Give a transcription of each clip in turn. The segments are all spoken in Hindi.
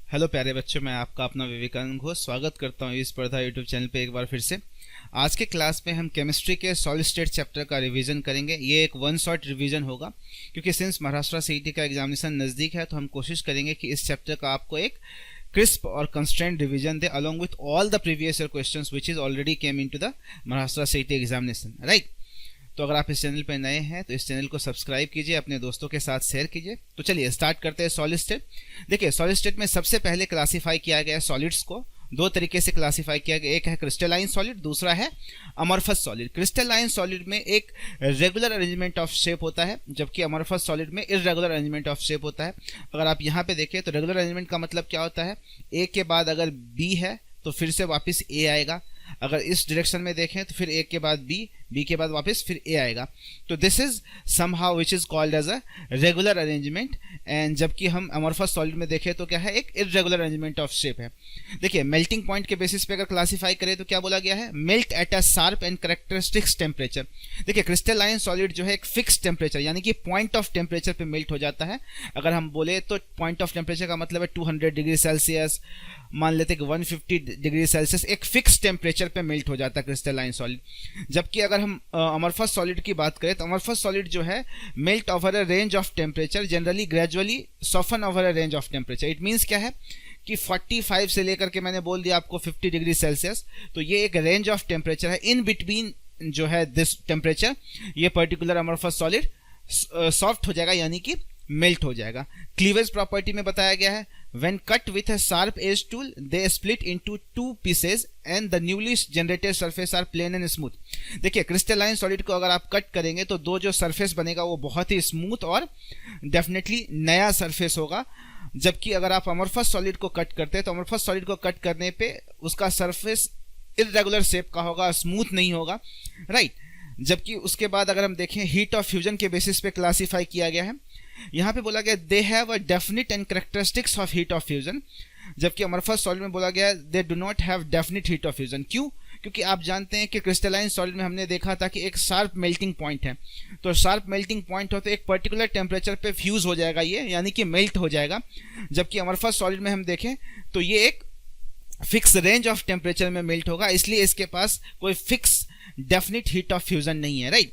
हेलो प्यारे बच्चों, मैं आपका अपना विवेकानंद घोष स्वागत करता हूँ इस स्पर्धा यूट्यूब चैनल पे एक बार फिर से। आज के क्लास में हम केमिस्ट्री के सॉलिड स्टेट चैप्टर का रिवीजन करेंगे। ये एक वन शॉट रिवीजन होगा क्योंकि सिंस महाराष्ट्र सीईटी का एग्जामिनेशन नज़दीक है तो हम कोशिश करेंगे कि इस चैप्टर का आपको एक क्रिस्प और constraint revision they along with all the previous year questions which is already came into the Maharashtra CET examination, right. तो अगर आप इस चैनल पर नए हैं तो इस चैनल को सब्सक्राइब कीजिए, अपने दोस्तों के साथ शेयर कीजिए। तो चलिए स्टार्ट करते हैं सॉलिड स्टेट। देखिए, सॉलिड स्टेट में सबसे पहले क्लासिफाई किया गया है सॉलिड्स को दो तरीके से क्लासिफाई किया गया। एक है क्रिस्टलाइन सॉलिड, दूसरा है अमॉर्फस सॉलिड। क्रिस्टलाइन सॉलिड में एक रेगुलर अरेंजमेंट ऑफ शेप होता है, जबकि अमॉर्फस सॉलिड में इर्रेगुलर अरेंजमेंट ऑफ शेप होता है। अगर आप यहाँ पे देखें तो रेगुलर अरेंजमेंट का मतलब क्या होता है, ए के बाद अगर बी है तो फिर से वापस ए आएगा। अगर इस डायरेक्शन में देखें तो फिर ए के बाद बी के बाद वापस फिर ए आएगा। तो this is somehow which is called as a regular arrangement. And जबकि हम अमॉर्फस सॉलिड में देखें तो क्या है, एक इर्रेगुलर अरेंजमेंट ऑफ शेप है। देखिए, मेल्टिंग पॉइंट के बेसिस पे अगर क्लासिफाई करें तो क्या बोला गया है, melt at a sharp and characteristics temperature. देखिए, क्रिस्टलाइन सॉलिड जो है एक फिक्स टेम्परेचर यानी कि पॉइंट ऑफ टेम्परेचर पे मेल्ट हो जाता है। अगर हम बोले तो पॉइंट ऑफ टेम्परेचर का मतलब है 200 डिग्री सेल्सियस, मान लेते कि 150 डिग्री सेल्सियस, एक फिक्स टेम्परेचर पे मेल्ट हो जाता है क्रिस्टलाइन सॉलिड। जबकि अगर हम अमॉर्फस सॉलिड की बात करें तो अमॉर्फस सॉलिड जो है melt over a range of temperature, generally gradually soften over a range of temperature. It means क्या है कि 45 से लेकर के मैंने बोल दिया आपको 50 डिग्री सेल्सियस, तो ये एक रेंज ऑफ टेम्परेचर है। इन बिटवीन जो है दिस टेम्परेचर ये पर्टिकुलर अमॉर्फस सॉलिड सॉफ्ट हो जाएगा यानी कि मेल्ट हो जाएगा। क्लीवेज प्रॉपर्टी में बताया गया है, when cut with a sharp edge tool they split into two pieces and the newly generated surface are plain and smooth। देखिए, क्रिस्टलाइन सॉलिड को अगर आप कट करेंगे तो दो जो सरफेस बनेगा वो बहुत ही स्मूथ और डेफिनेटली नया सरफेस होगा। जबकि अगर आप अमॉर्फस सॉलिड को कट करते हैं तो अमॉर्फस सॉलिड को कट करने पे उसका सरफेस इर्रेगुलर शेप का होगा, स्मूथ नहीं होगा, राइट। जबकि उसके बाद अगर हम देखें हीट ऑफ फ्यूजन के बेसिस पे क्लासिफाई किया गया है। यहाँ पे बोला गया they have a definite and characteristics of heat of fusion, जबकि अमॉर्फस सॉलिड में बोला गया they do not have definite heat of fusion. क्यों? क्योंकि आप जानते हैं कि क्रिस्टलाइन सॉलिड में हमने देखा था कि एक शार्प मेल्टिंग पॉइंट है। तो शार्प मेल्टिंग पॉइंट हो तो एक पर्टिकुलर टेम्परेचर पे फ्यूज हो जाएगा ये, यानी कि मेल्ट हो जाएगा। जबकि अमॉर्फस सॉलिड में हम देखें तो ये एक फिक्स रेंज ऑफ टेम्परेचर में मेल्ट होगा, इसलिए इसके पास कोई fix definite heat of fusion नहीं है, राइट।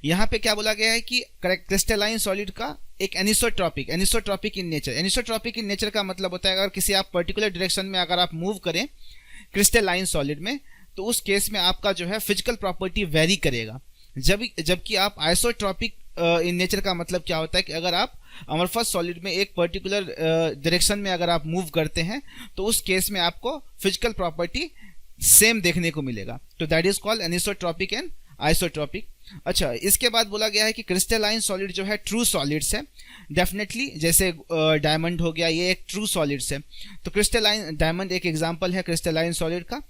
यहाँ पे क्या बोला गया है कि क्रिस्टलाइन सॉलिड का एक anisotropic in nature. Anisotropic in nature का मतलब होता है अगर किसी आप पर्टिकुलर डायरेक्शन में अगर आप मूव करें क्रिस्टलाइन सॉलिड में तो उस केस में आपका जो है फिजिकल प्रॉपर्टी वेरी करेगा। जबकि आप आइसोट्रॉपिक इन नेचर का मतलब क्या होता है कि अगर आप अमॉर्फस सॉलिड में एक पर्टिकुलर डायरेक्शन में अगर आप मूव करते हैं तो उस केस में आपको फिजिकल प्रॉपर्टी सेम देखने को मिलेगा। तो that is called anisotropic and isotropic. अच्छा, इसके बाद बोला गया है कि क्रिस्टलाइन सॉलिड जो है ट्रू सॉलिड्स है। डेफिनेटली जैसे डायमंड हो गया, ये एक ट्रू सॉलिड्स है। तो क्रिस्टलाइन डायमंड एक एग्जांपल है क्रिस्टलाइन सॉलिड का।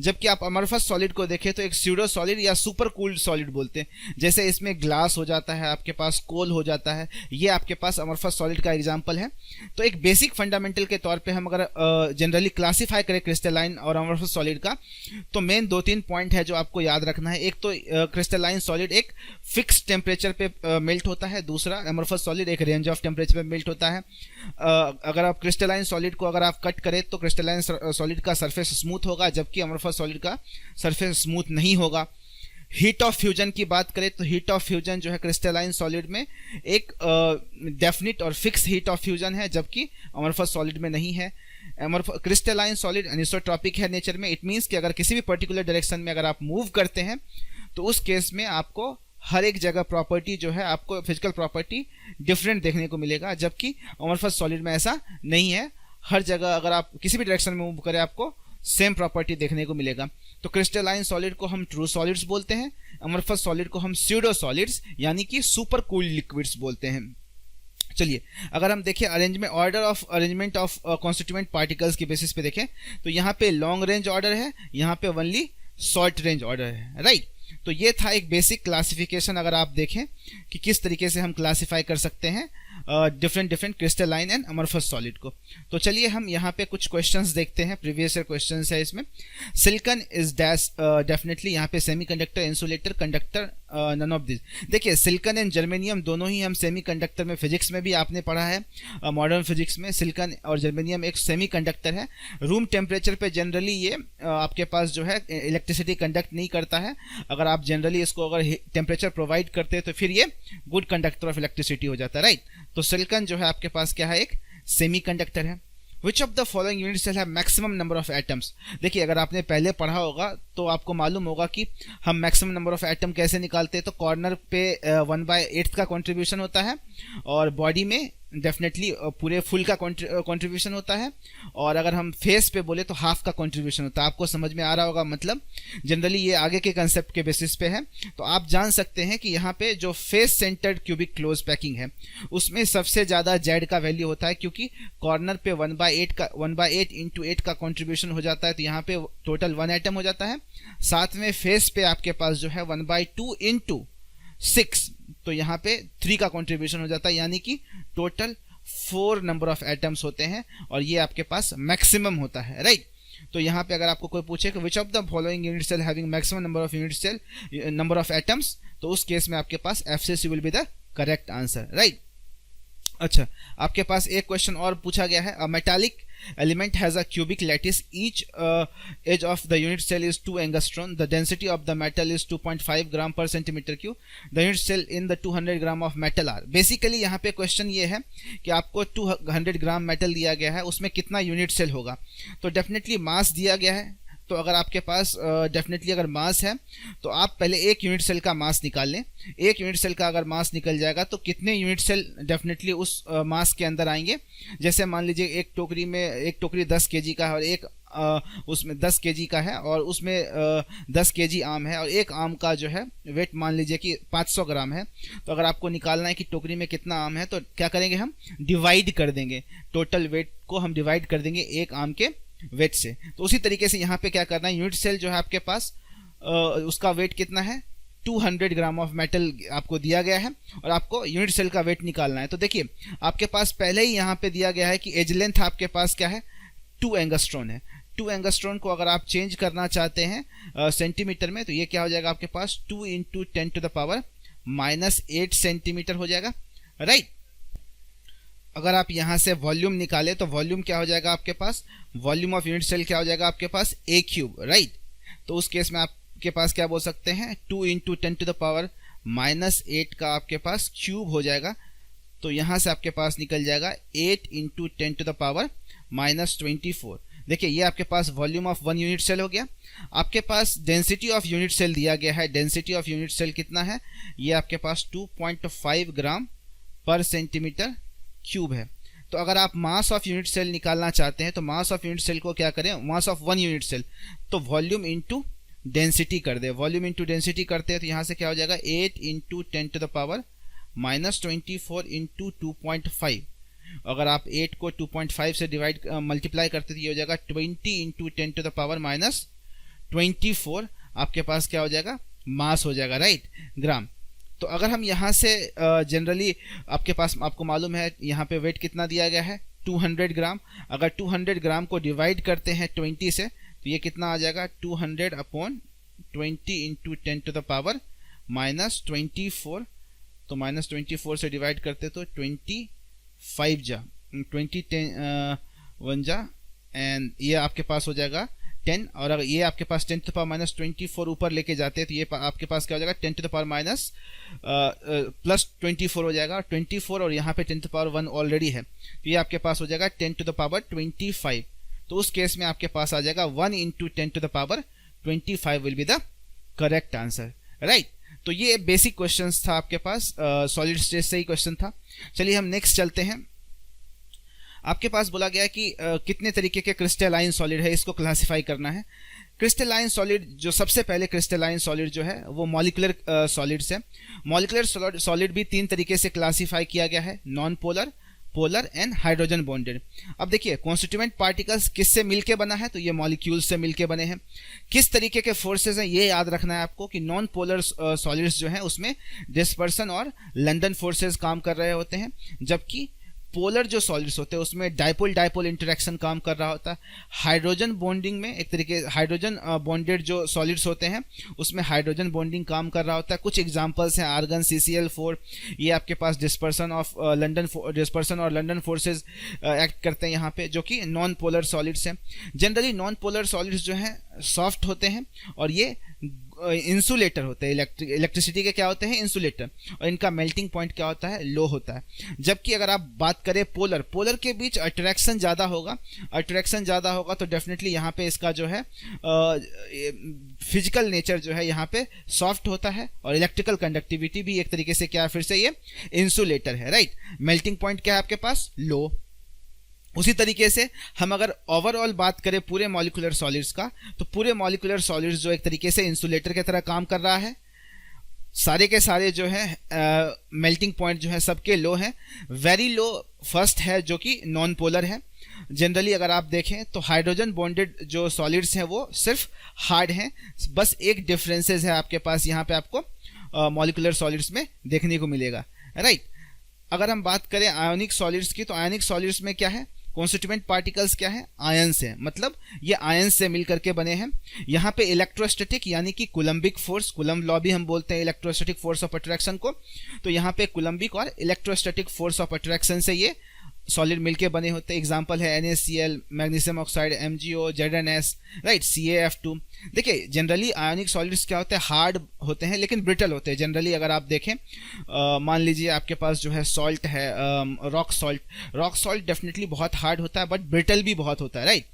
जबकि आप अमॉर्फस सॉलिड को देखें तो एक स्यूडो सॉलिड या सुपर कूल्ड सॉलिड बोलते हैं। जैसे इसमें ग्लास हो जाता है, आपके पास कोल हो जाता है, ये आपके पास अमॉर्फस सॉलिड का एग्जाम्पल है। तो एक बेसिक फंडामेंटल के तौर पर हम अगर जनरली क्लासीफाई करें क्रिस्टलाइन और अमॉर्फस सॉलिड का तो मेन 2-3 पॉइंट है जो आपको याद रखना है। एक तो क्रिस्टलाइन सॉलिड एक फिक्स टेम्परेचर पे मेल्ट होता है, दूसरा अमॉर्फस सॉलिड एक रेंज ऑफ टेम्परेचर पे मेल्ट होता है। अगर आप क्रिस्टलाइन सॉलिड को अगर आप कट करें तो क्रिस्टलाइन सॉलिड का सरफेस स्मूथ होगा, जबकि अमॉर्फस सॉलिड का सरफेस स्मूथ नहीं होगा। हीट ऑफ फ्यूजन की बात करें तो हीट ऑफ फ्यूजन जो है क्रिस्टलाइन सॉलिड में एक डेफिनिट और फिक्स हीट ऑफ फ्यूजन है, जबकि अमॉर्फस सॉलिड में नहीं है। क्रिस्टलाइन सॉलिड एनिसोट्रॉपिक है नेचर में। इट मीन्स कि अगर किसी भी पर्टिकुलर डायरेक्शन में अगर आप मूव करते हैं तो उस केस में आपको हर एक जगह प्रॉपर्टी जो है आपको फिजिकल प्रॉपर्टी डिफरेंट देखने को मिलेगा, जबकि अमॉर्फस सॉलिड में ऐसा नहीं है। हर जगह अगर आप किसी भी डायरेक्शन में मूव करें आपको सेम प्रॉपर्टी देखने को मिलेगा। तो क्रिस्टलाइन सॉलिड को हम ट्रू सॉलिड्स बोलते हैं, अमॉर्फस सॉलिड को हम स्यूडो सॉलिड्स यानी कि सुपर कूल्ड लिक्विड्स बोलते हैं। चलिए, अगर हम देखें अरेंजमेंट ऑफ कॉन्स्टिट्यूएंट पार्टिकल्स के बेसिस पे देखें तो यहाँ पे लॉन्ग रेंज ऑर्डर है, यहाँ पे ओनली शॉर्ट रेंज ऑर्डर है, राइट। तो ये था एक बेसिक क्लासिफिकेशन। अगर आप देखें कि किस तरीके से हम क्लासिफाई कर सकते हैं different crystalline and amorphous solid को। तो चलिए हम यहाँ पे कुछ क्वेश्चंस देखते हैं, प्रीवियस ईयर क्वेश्चंस है इसमें। सिलिकॉन इज डैश, डेफिनेटली यहाँ पे semiconductor, insulator, conductor none of this. देखिए सिलिकॉन एंड जर्मेनियम दोनों ही हम सेमीकंडक्टर में, फिजिक्स में भी आपने पढ़ा है, मॉडर्न फिजिक्स में सिलिकॉन और जर्मेनियम एक सेमीकंडक्टर है। रूम टेम्परेचर पे जनरली ये आपके पास जो है इलेक्ट्रिसिटी कंडक्ट नहीं करता है। अगर आप जनरली इसको अगर टेम्परेचर प्रोवाइड करते हैं तो फिर ये गुड कंडक्टर ऑफ इलेक्ट्रिसिटी हो जाता है, राइट। तो सिलिकॉन जो है आपके पास क्या है, एक सेमीकंडक्टर है। Which of the following unit cell have maximum number of atoms? देखिए अगर आपने पहले पढ़ा होगा तो आपको मालूम होगा कि हम मैक्सिमम नंबर ऑफ एटम कैसे निकालते हैं। तो कॉर्नर पे 1/8 का कंट्रीब्यूशन होता है और बॉडी में डेफिनेटली पूरे फुल का कंट्रीब्यूशन होता है, और अगर हम फेस पे बोले तो हाफ का कंट्रीब्यूशन होता है। आपको समझ में आ रहा होगा, मतलब जनरली ये आगे के कंसेप्ट के बेसिस पे है। तो आप जान सकते हैं कि यहाँ पे जो face centred cubic close packing है उसमें सबसे ज़्यादा जेड का वैल्यू होता है, क्योंकि कॉर्नर पे 1/8 इंटू 8 का कंट्रीब्यूशन हो जाता है। तो यहाँ पे टोटल 1 एटम हो जाता है। साथ में फेस पे आपके पास जो है 1/2 इंटू 6, तो यहाँ पे 3 का कंट्रीब्यूशन हो जाता है, यानी कि टोटल 4 नंबर ऑफ एटम्स होते हैं, और ये आपके पास मैक्सिमम होता है, राइट। तो यहाँ पे अगर आपको कोई पूछे कि which of the following unit cell having maximum number of unit cell number of atoms, तो उस केस में आपके पास FCC will be the correct answer, right. अच्छा, आपके पास एक क्वेश्चन और पूछा गया है। A metallic element has a cubic lattice, each edge of the unit cell is 2 angstrom, the density of the metal is 2.5 gram per centimeter cube, the unit cell in the 200 gram of metal are। Basically यहाँ पे क्वेश्चन ये है कि आपको 200 ग्राम मेटल दिया गया है, उसमें कितना यूनिट सेल होगा। तो डेफिनेटली मास दिया गया है, तो अगर आपके पास डेफिनेटली अगर मास है तो आप पहले एक यूनिट सेल का मास निकाल लें। एक यूनिट सेल का अगर मास निकल जाएगा तो कितने यूनिट सेल डेफिनेटली उस मास के अंदर आएंगे। जैसे मान लीजिए एक टोकरी 10 kg का है और एक उसमें 10 kg का है, और उसमें 10 kg आम है, और एक आम का जो है वेट मान लीजिए कि 500 ग्राम है। तो अगर आपको निकालना है कि टोकरी में कितना आम है, तो क्या करेंगे, हम डिवाइड कर देंगे, टोटल वेट को हम डिवाइड कर देंगे एक आम के वेट से। तो उसी तरीके से यहाँ पे क्या करना है, यूनिट सेल जो है आपके पास उसका वेट कितना है, 200 ग्राम ऑफ मेटल आपको दिया गया है, और आपको यूनिट सेल का वेट निकालना है। तो देखिए आपके पास पहले ही यहाँ पे दिया गया है कि एज लेंथ आपके पास क्या है, 2 एंगस्ट्रॉन है। 2 एंगस्ट्रॉन को अगर आप चेंज करना चाहते हैं सेंटीमीटर में, तो ये क्या हो जाएगा आपके पास 2 × 10⁻⁻8 सेंटीमीटर हो जाएगा, राइट। अगर आप यहाँ से वॉल्यूम निकाले तो वॉल्यूम क्या हो जाएगा आपके पास, वॉल्यूम ऑफ यूनिट सेल क्या हो जाएगा आपके पास, A3, राइट। तो उस केस में आपके पास क्या बोल सकते हैं, 2 × 10⁻⁻8 का आपके पास क्यूब हो जाएगा। तो यहाँ से आपके पास निकल जाएगा 8 × 10⁻24। देखिए ये आपके पास वॉल्यूम ऑफ 1 यूनिट सेल हो गया। आपके पास डेंसिटी ऑफ यूनिट सेल दिया गया है। डेंसिटी ऑफ यूनिट सेल कितना है, ये आपके पास 2.5 ग्राम पर सेंटीमीटर क्यूब है। तो अगर आप मास ऑफ यूनिट सेल निकालना चाहते हैं तो मास ऑफ यूनिट सेल को क्या करें, मास ऑफ 1 यूनिट सेल, तो वॉल्यूम इंटू डेंसिटी कर दे। वॉल्यूम इंटू डेंसिटी करते हैं तो यहाँ से क्या हो जाएगा, 8 × 10⁻⁻24 इंटू 2.5। अगर आप 8 को 2.5 से डिवाइड मल्टीप्लाई करते तो ये हो जाएगा 20 × 10⁻⁻24। आपके पास क्या हो जाएगा, मास हो जाएगा, राइट, ग्राम। तो अगर हम यहाँ से जनरली आपके पास, आपको मालूम है यहाँ पे वेट कितना दिया गया है, 200 ग्राम। अगर 200 ग्राम को डिवाइड करते हैं 20 से तो ये कितना आ जाएगा, 200/20 × 10⁻⁻24। तो -24 से डिवाइड करते तो 25 जा 20 1 जा, एंड ये आपके पास हो जाएगा 10। और अगर ये आपके पास 10⁻24 ऊपर लेके जाते हैं तो ये आपके पास क्या हो जाएगा, 10⁻+24 हो जाएगा। 24 और यहाँ पे 10⁻1 ऑलरेडी है, तो ये आपके पास हो जाएगा 10⁻25। तो उस केस में आपके पास आ जाएगा 1 × 10⁻25 will be the correct answer, right. तो ये बेसिक क्वेश्चंस था आपके पास, सॉलिड स्टेट से ही क्वेश्चन था। चलिए हम नेक्स्ट चलते हैं। आपके पास बोला गया है कि कितने तरीके के क्रिस्टलाइन सॉलिड है, इसको क्लासिफाई करना है। क्रिस्टलाइन सॉलिड, जो सबसे पहले क्रिस्टलाइन सॉलिड जो है वो मॉलिकुलर सॉलिड्स है। मॉलिकुलर सॉलिड भी 3 तरीके से क्लासिफाई किया गया है, non polar, polar and hydrogen bonded. अब देखिए कॉन्स्टिट्यूएंट पार्टिकल्स किससे मिलके बना है, तो ये मॉलिक्यूल्स से मिलके बने हैं। किस तरीके के फोर्सेस हैं ये याद रखना है आपको कि नॉन पोलर सॉलिड्स जो हैं उसमें डिस्पर्सन और लंदन फोर्सेस काम कर रहे होते हैं, जबकि पोलर जो सॉलिड्स होते हैं उसमें डाइपोल डाइपोल इंटरेक्शन काम कर रहा होता है। हाइड्रोजन बॉन्डिंग में एक तरीके हाइड्रोजन बॉन्डेड जो सॉलिड्स होते हैं उसमें हाइड्रोजन बॉन्डिंग काम कर रहा होता है। कुछ एग्जांपल्स हैं आर्गन CCl4, ये आपके पास डिस्पर्सन और लंडन फोर्सेस एक्ट करते हैं यहाँ पे, जो कि नॉन पोलर सॉलिड्स हैं। जनरली नॉन पोलर सॉलिड्स जो हैं सॉफ्ट होते हैं और ये इंसुलेटर होते हैं, इलेक्ट्रिसिटी के क्या होते हैं, इंसुलेटर, और इनका मेल्टिंग पॉइंट क्या होता है, लो होता है। जबकि अगर आप बात करें पोलर के बीच अट्रैक्शन ज़्यादा होगा तो डेफिनेटली यहाँ पे इसका जो है फिजिकल नेचर जो है यहाँ पे सॉफ्ट होता है और इलेक्ट्रिकल कंडक्टिविटी भी एक तरीके से क्या है, फिर से ये इंसुलेटर है, राइट। मेल्टिंग पॉइंट क्या है आपके पास, लो। उसी तरीके से हम अगर ओवरऑल बात करें पूरे मॉलिक्यूलर सॉलिड्स का, तो पूरे मॉलिक्यूलर सॉलिड्स जो एक तरीके से इंसुलेटर की तरह काम कर रहा है। सारे के सारे जो है मेल्टिंग पॉइंट जो है सबके लो हैं। वेरी लो फर्स्ट है जो कि नॉन पोलर है। जनरली अगर आप देखें तो हाइड्रोजन बॉन्डेड जो सॉलिड्स हैं वो सिर्फ हार्ड हैं, बस एक डिफरेंसेस है आपके पास यहाँ पे आपको मॉलिक्यूलर सॉलिड्स में देखने को मिलेगा, राइट। अगर हम बात करें आयोनिक सॉलिड्स की, तो आयोनिक सॉलिड्स में क्या है, कॉन्स्टिट्यूएंट पार्टिकल्स क्या है, आयंस है, मतलब ये आयंस से मिलकर के बने हैं। यहाँ पे इलेक्ट्रोस्टैटिक यानी कि कुलम्बिक फोर्स, कुलम्ब लॉ भी हम बोलते हैं इलेक्ट्रोस्टैटिक फोर्स ऑफ अट्रैक्शन को, तो यहाँ पे कुलम्बिक और इलेक्ट्रोस्टैटिक फोर्स ऑफ अट्रैक्शन से ये सॉलिड मिलके बने होते हैं। एग्जांपल है NaCl, magnesium oxide, MgO, ZnS, right, CaF2। देखिए जनरली आयोनिक सॉलिड्स क्या होते हैं, हार्ड होते हैं लेकिन ब्रिटल होते हैं। जनरली अगर आप देखें मान लीजिए आपके पास जो है सॉल्ट है, रॉक सॉल्ट डेफिनेटली बहुत हार्ड होता है बट ब्रिटल भी बहुत होता है, राइट।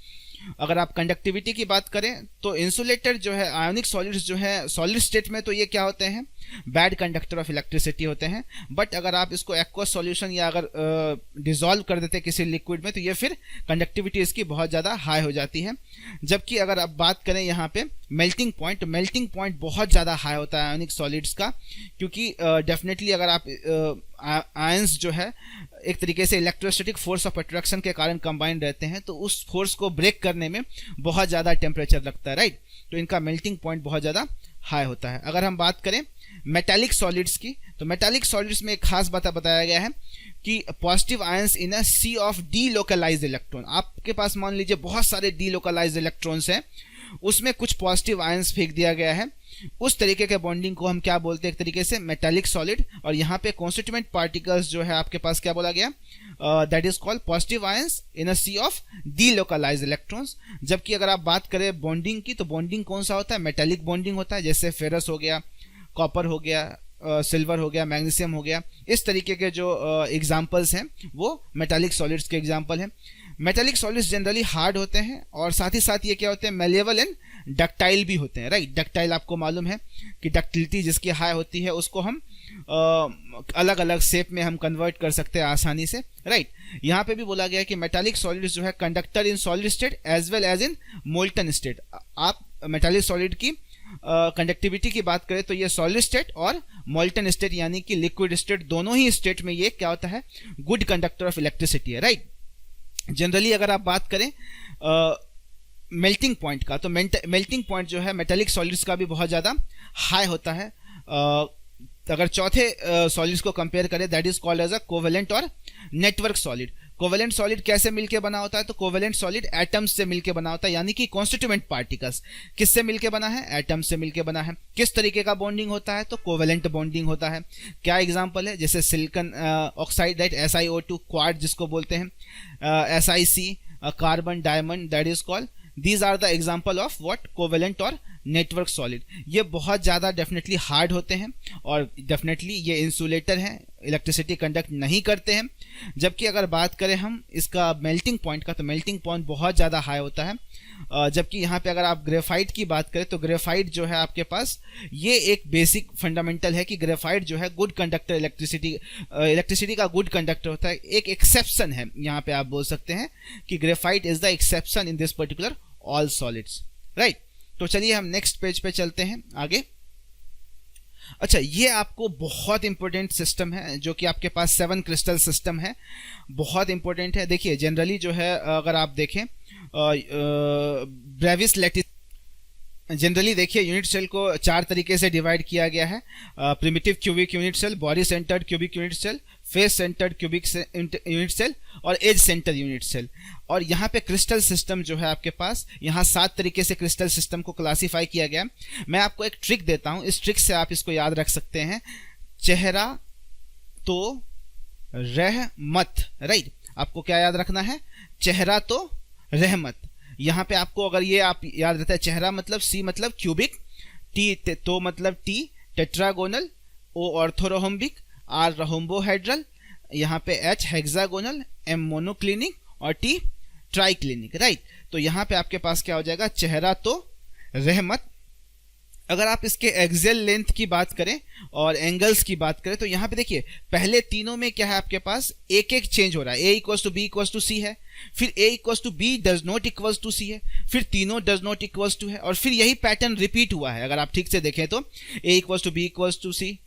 अगर आप कंडक्टिविटी की बात करें तो इंसुलेटर जो है, आयोनिक सॉलिड्स जो है सॉलिड स्टेट में तो ये क्या होते हैं, बैड कंडक्टर ऑफ इलेक्ट्रिसिटी होते हैं। बट अगर आप इसको एक्वस सॉल्यूशन या अगर डिसॉल्व कर देते किसी लिक्विड में तो ये फिर कंडक्टिविटी इसकी बहुत ज़्यादा हाई हो जाती है। जबकि अगर आप बात करें यहाँ पे मेल्टिंग पॉइंट बहुत ज़्यादा हाई होता है आयोनिक सॉलिड्स का, क्योंकि डेफिनेटली अगर आप आयंस जो है एक तरीके से इलेक्ट्रोस्टैटिक फोर्स ऑफ अट्रैक्शन के कारण कंबाइंड रहते हैं, तो उस फोर्स को ब्रेक करने में बहुत ज़्यादा टेम्परेचर लगता है, राइट। तो इनका मेल्टिंग पॉइंट बहुत ज़्यादा हाई होता है। अगर हम बात करें मेटालिक सॉलिड्स की, तो मेटालिक सॉलिड्स में एक खास बात बताया गया है कि positive ions in a sea of delocalized electron. आपके पास मान लीजिए बहुत सारे डीलोकलाइज्ड इलेक्ट्रॉन्स हैं, उसमें कुछ पॉजिटिव आयंस फेंक दिया गया है, उस तरीके के बॉन्डिंग को हम क्या बोलते हैं, एक तरीके से मेटालिक सॉलिड। और यहाँ पे कॉन्स्टिट्यूएंट पार्टिकल्स जो है आपके पास क्या बोला गया, that is called positive ions in a sea of delocalized electrons. जबकि अगर आप बात करें बॉन्डिंग की, तो बॉन्डिंग कौन सा होता है, मेटालिक बॉन्डिंग होता है, जैसे फेरस हो गया, कॉपर हो गया, सिल्वर हो गया, मैग्नीशियम हो गया। इस तरीके के जो एग्जाम्पल्स हैं वो मेटालिक सॉलिड्स के एग्जाम्पल हैं। मेटालिक सॉलिड्स जनरली हार्ड होते हैं और साथ ही साथ ये क्या होते हैं, मेलेबल एंड डक्टाइल भी होते हैं, राइट। डक्टाइल आपको मालूम है कि डक्टिलिटी जिसकी हाई होती है उसको हम अलग अलग शेप में हम कन्वर्ट कर सकते हैं आसानी से, राइट। यहाँ पे भी बोला गया है कि मेटालिक सॉलिड्स जो है conductor in solid state as well as in molten state. आप मेटालिक सॉलिड की कंडक्टिविटी की बात करें तो ये सॉलिड स्टेट और मोल्टन स्टेट यानी कि लिक्विड स्टेट, दोनों ही स्टेट में ये क्या होता है, गुड कंडक्टर ऑफ इलेक्ट्रिसिटी है, राइट। जनरली अगर आप बात करें मेल्टिंग पॉइंट का, तो मेल्टिंग पॉइंट जो है मेटालिक सॉलिड्स का भी बहुत ज़्यादा हाई होता है। अगर चौथे सॉलिड्स को कंपेयर करें, that is called as a covalent और नेटवर्क सॉलिड। कोवेलेंट सॉलिड कैसे मिलके बना होता है, तो कोवेलेंट सॉलिड एटम्स से मिलके बना होता है, यानी कि कॉन्स्टिट्यूएंट पार्टिकल्स किससे मिलके बना है, एटम्स से मिलके बना है। किस तरीके का बॉन्डिंग होता है, तो कोवेलेंट बॉन्डिंग होता है। क्या एग्जांपल है, जैसे silicon oxide, right, SiO2, quart जिसको बोलते हैं, SiC, carbon, diamond, that is called, these are the example of what, covalent और नेटवर्क सॉलिड। ये बहुत ज़्यादा डेफिनेटली हार्ड होते हैं और डेफिनेटली ये इंसुलेटर हैं, इलेक्ट्रिसिटी कंडक्ट नहीं करते हैं। जबकि अगर बात करें हम इसका मेल्टिंग पॉइंट का, तो मेल्टिंग पॉइंट बहुत ज़्यादा हाई होता है। जबकि यहाँ पे अगर आप ग्रेफाइट की बात करें तो ग्रेफाइट जो है आपके पास ये एक बेसिक फंडामेंटल है कि ग्रेफाइट जो है गुड कंडक्टर, इलेक्ट्रिसिटी का गुड कंडक्टर होता है। एक एक्सेप्शन है यहाँ पे, आप बोल सकते हैं कि graphite is the exception in this particular all solids, right. तो चलिए हम नेक्स्ट पेज पे चलते हैं आगे। अच्छा, ये आपको बहुत इंपॉर्टेंट सिस्टम है जो कि आपके पास 7 क्रिस्टल सिस्टम है, बहुत इंपॉर्टेंट है। देखिए जनरली जो है अगर आप देखें ब्रेविस लैटिस, जनरली देखिए यूनिट सेल को 4 तरीके से डिवाइड किया गया है, primitive cubic unit cell, body centred cubic unit cell, face centred cubic unit cell और एज सेंटर यूनिट सेल। और यहाँ पे क्रिस्टल सिस्टम जो है आपके पास, यहाँ 7 तरीके से क्रिस्टल सिस्टम को क्लासिफाई किया गया। मैं आपको एक ट्रिक देता हूँ, इस ट्रिक से आप इसको याद रख सकते हैं। चेहरा तो रहमत, राइट। आपको क्या याद रखना है? चेहरा तो रहमत। यहाँ पे आपको अगर ये आप याद रहता है, चेहरा मतलब सी मतलब क्यूबिक, टी तो मतलब T tetragonal, O orthorhombic, R rhombohedral, यहाँ पे एच हेक्सागोनल, एम मोनोक्लिनिक और टी ट्राइक्लिनिक, राइट। तो यहाँ पे आपके पास क्या हो जाएगा? चेहरा तो रहमत। अगर आप इसके एक्सियल लेंथ की बात करें और एंगल्स की बात करें तो यहाँ पे देखिए पहले तीनों में क्या है आपके पास, एक एक चेंज हो रहा है। A equals to B equals to C है, फिर A equals to B does not equals to C है, फिर तीनों डज नॉट इक्वल्स टू है, और फिर यही पैटर्न रिपीट हुआ है। अगर आप ठीक से देखें तो A equals to B equals to C,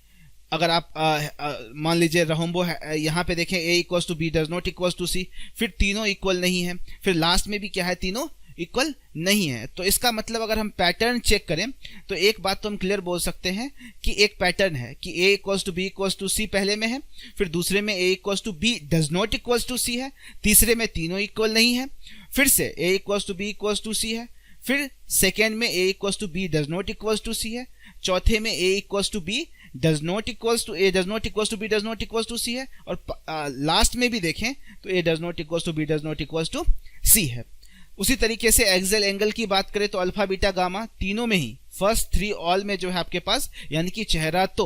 अगर आप मान लीजिए रोम्बो यहाँ पे देखें A equals to B does not equals to C, फिर तीनों इक्वल नहीं है, फिर लास्ट में भी क्या है, तीनों इक्वल नहीं है। तो इसका मतलब अगर हम पैटर्न चेक करें तो एक बात तो हम क्लियर बोल सकते हैं कि एक पैटर्न है कि a equals to B equals to C पहले में है, फिर दूसरे में a equals to B does not equals to C है, तीसरे में तीनों इक्वल नहीं है, फिर से a equals to B equals to C है, फिर सेकेंड में a equals to B does not equals to C है, चौथे में a equals to B does not equals to a does not equals to B does not equals to C है, और लास्ट में भी देखें तो a does not equals to B does not equals to C है। उसी तरीके से एक्सियल एंगल की बात करें तो अल्फा बीटा गामा तीनों में ही फर्स्ट 3 ऑल में जो है आपके पास, यानी कि चेहरा तो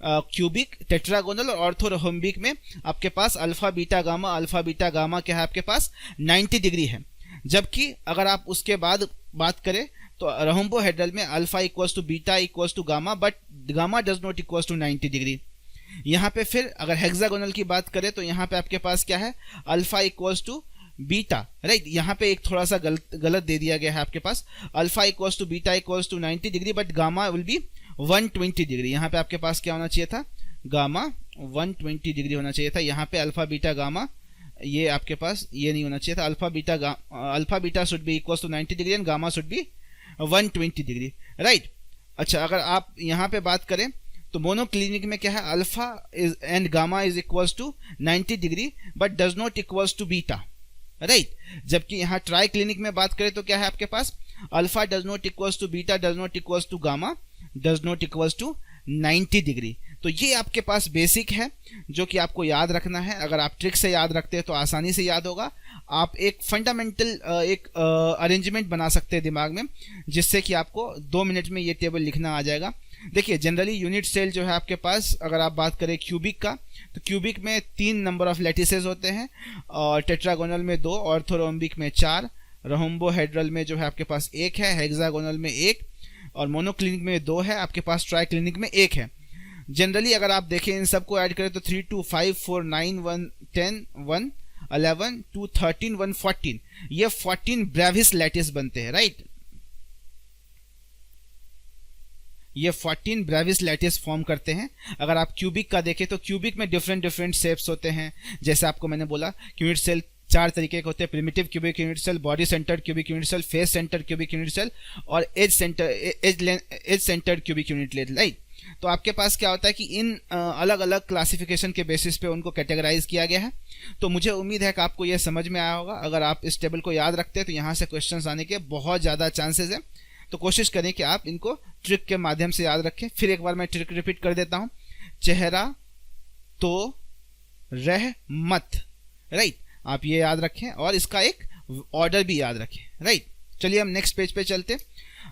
क्यूबिक, टेट्रागोनल और ऑर्थोरोम्बिक में आपके पास अल्फा बीटा गामा क्या है आपके पास 90 डिग्री है। जबकि अगर आप उसके बाद बात करें तो रोम्बोहेड्रल में alpha equals to beta equals to gamma, but gamma does not equals to 90 degree. यहाँ पे फिर अगर हेक्सागोनल की बात करें तो यहाँ पे आपके पास क्या है, alpha equals to beta, right. यहाँ पे एक थोड़ा सा गलत दे दिया गया है आपके पास, alpha equals to beta equals to 90 degree, but gamma will be 120 degree. यहाँ पे आपके पास क्या होना चाहिए था, गामा 120 डिग्री होना चाहिए था। यहाँ पे अल्फा बीटा गामा ये आपके पास ये नहीं होना चाहिए था, alpha beta should be equals to 90 degree and gamma should be 120 degree, right. अच्छा, अगर आप यहाँ पे बात करें तो मोनोक्लिनिक में क्या है, alpha and gamma is equals to 90 degree but does not equals to beta, right. जबकि यहाँ ट्राई क्लिनिक में बात करें तो क्या है आपके पास, alpha does not equals to beta does not equals to gamma does not equals to 90 degree. तो ये आपके पास बेसिक है जो कि आपको याद रखना है। अगर आप ट्रिक से याद रखते हैं तो आसानी से याद होगा। आप एक फंडामेंटल एक अरेंजमेंट बना सकते हैं दिमाग में, जिससे कि आपको 2 मिनट में ये टेबल लिखना आ जाएगा। देखिए जनरली यूनिट सेल जो है आपके पास, अगर आप बात करें क्यूबिक का, तो क्यूबिक में 3 नंबर ऑफ लैटिसेस होते हैं, और टेट्रागोनल में 2, ऑर्थोरोम्बिक में 4, रोम्बोहेड्रल में जो है आपके पास 1 है, हेक्सागोनल में 1 और मोनोक्लिनिक में 2 है, आपके पास ट्राइक्लिनिक में 1 है। जनरली अगर आप देखें इन सबको ऐड करें तो 3 2 5 4 9 1 10 1 11 2 13 1 14, ये 14 ब्रेविस लैटिस बनते हैं, राइट। ये 14 ब्रेविस लैटिस फॉर्म करते हैं। अगर आप क्यूबिक का देखें तो क्यूबिक में डिफरेंट शेप्स होते हैं। जैसे आपको मैंने बोला यूनिट सेल 4 तरीके के होते हैं, primitive cubic unit cell, body centred cubic unit cell, face centred cubic unit cell और edge centred cubic unit cell, right. तो आपके पास क्या होता है कि इन अलग अलग क्लासिफिकेशन के बेसिस पे उनको कैटेगराइज किया गया है। तो मुझे उम्मीद है कि आपको यह समझ में आया होगा। अगर आप इस टेबल को याद रखते हैं तो यहाँ से क्वेश्चंस आने के बहुत ज़्यादा चांसेस है। तो कोशिश करें कि आप इनको ट्रिक के माध्यम से याद रखें। फिर एक बार मैं ट्रिक रिपीट कर देता हूं, चेहरा तो रहमत, राइट। आप ये याद रखें और इसका एक ऑर्डर भी याद रखें, राइट। चलिए हम नेक्स्ट पेज पे चलते।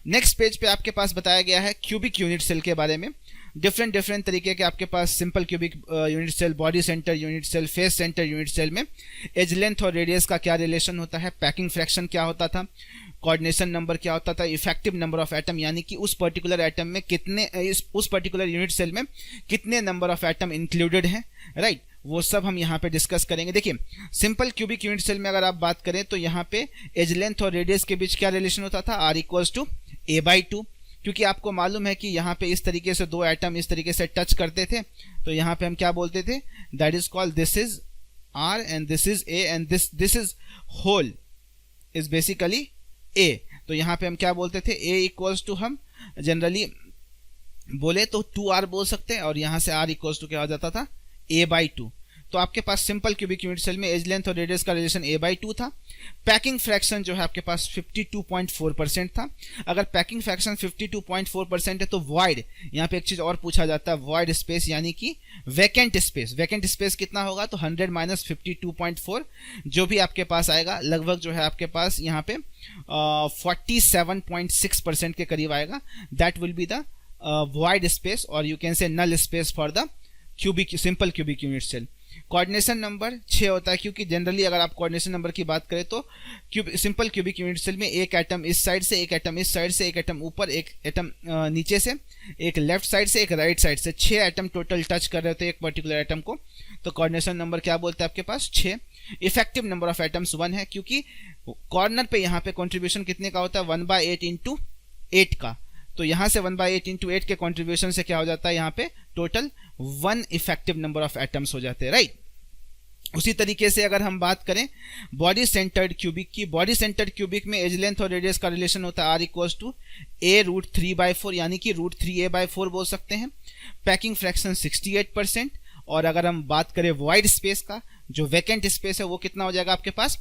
नेक्स्ट पेज पे आपके पास बताया गया है क्यूबिक यूनिट सेल के बारे में। डिफरेंट तरीके के आपके पास simple cubic unit cell, body centre unit cell, face centre unit cell में एज लेंथ और रेडियस का क्या रिलेशन होता है, पैकिंग फ्रैक्शन क्या होता था, कोऑर्डिनेशन नंबर क्या होता था, इफेक्टिव नंबर ऑफ एटम यानी कि उस पर्टिकुलर एटम में कितने, उस पर्टिकुलर यूनिट सेल में कितने नंबर ऑफ एटम इंक्लूडेड हैं, राइट। वो सब हम यहाँ पे डिस्कस करेंगे। देखिए सिंपल क्यूबिक यूनिट सेल में अगर आप बात करें तो यहाँ पे एज लेंथ और रेडियस के बीच क्या रिलेशन होता था, R इक्वल्स टू A/2, क्योंकि आपको मालूम है कि यहाँ पे इस तरीके से 2 एटम इस तरीके से टच करते थे, तो यहाँ पे हम क्या बोलते थे, that is called this is R and this is A and this is whole is basically A। तो यहाँ पे हम क्या बोलते थे, A इक्वल्स टू हम जनरली बोले तो 2R बोल सकते हैं, और यहाँ से R इक्वल्स टू क्या हो जाता था, A/2। तो आपके पास सिंपल क्यूबिक यूनिट सेल में एज लेंथ और रेडियस का रिलेशन a/2 था। पैकिंग फ्रैक्शन जो है आपके पास 52.4% था। अगर पैकिंग फ्रैक्शन 52.4% है तो वॉइड, यहाँ पे एक चीज और पूछा जाता है, वॉइड स्पेस यानी कि वैकेंट स्पेस। वैकेंट स्पेस कितना होगा, तो 100 माइनस 52.4 जो भी आपके पास आएगा लगभग जो है आपके पास यहाँ पे 47.6% के करीब आएगा। That will be the void space or you can say null space for the simple cubic unit cell। Coordination number 6 होता है, क्योंकि जनरली अगर आप कोऑर्डिनेशन नंबर की बात करें तो सिंपल क्यूबिक यूनिट सेल में एक एटम इस साइड से, एक एटम इस साइड से, एक एटम ऊपर, एक एटम नीचे से, एक लेफ्ट साइड से, एक राइट साइड से, 6 एटम टोटल टच कर रहे होते हैं एक पर्टिकुलर एटम को। तो कोऑर्डिनेशन नंबर क्या बोलते हैं आपके पास, 6। इफेक्टिव नंबर ऑफ एटम्स 1 है, क्योंकि कॉर्नर पे यहाँ पे कॉन्ट्रीब्यूशन कितने का होता है, 1/8 इंटू 8 का। तो यहां से 1/8 इंटू 8 के कंट्रीब्यूशन से क्या हो जाता है, यहाँ पे total 1 effective number of atoms हो जाते हैं, राइट। उसी तरीके से अगर हम बात करें बॉडी सेंटर्ड क्यूबिक की, बॉडी सेंटर्ड क्यूबिक में एज लेंथ और रेडियस का रिलेशन होता है r=a√3/4 यानी कि √3a/4 बोल सकते हैं। Packing fraction 68%। और अगर हम बात करें वॉइड स्पेस का, जो वैकेंट स्पेस है वो कितना हो जाएगा आपके पास,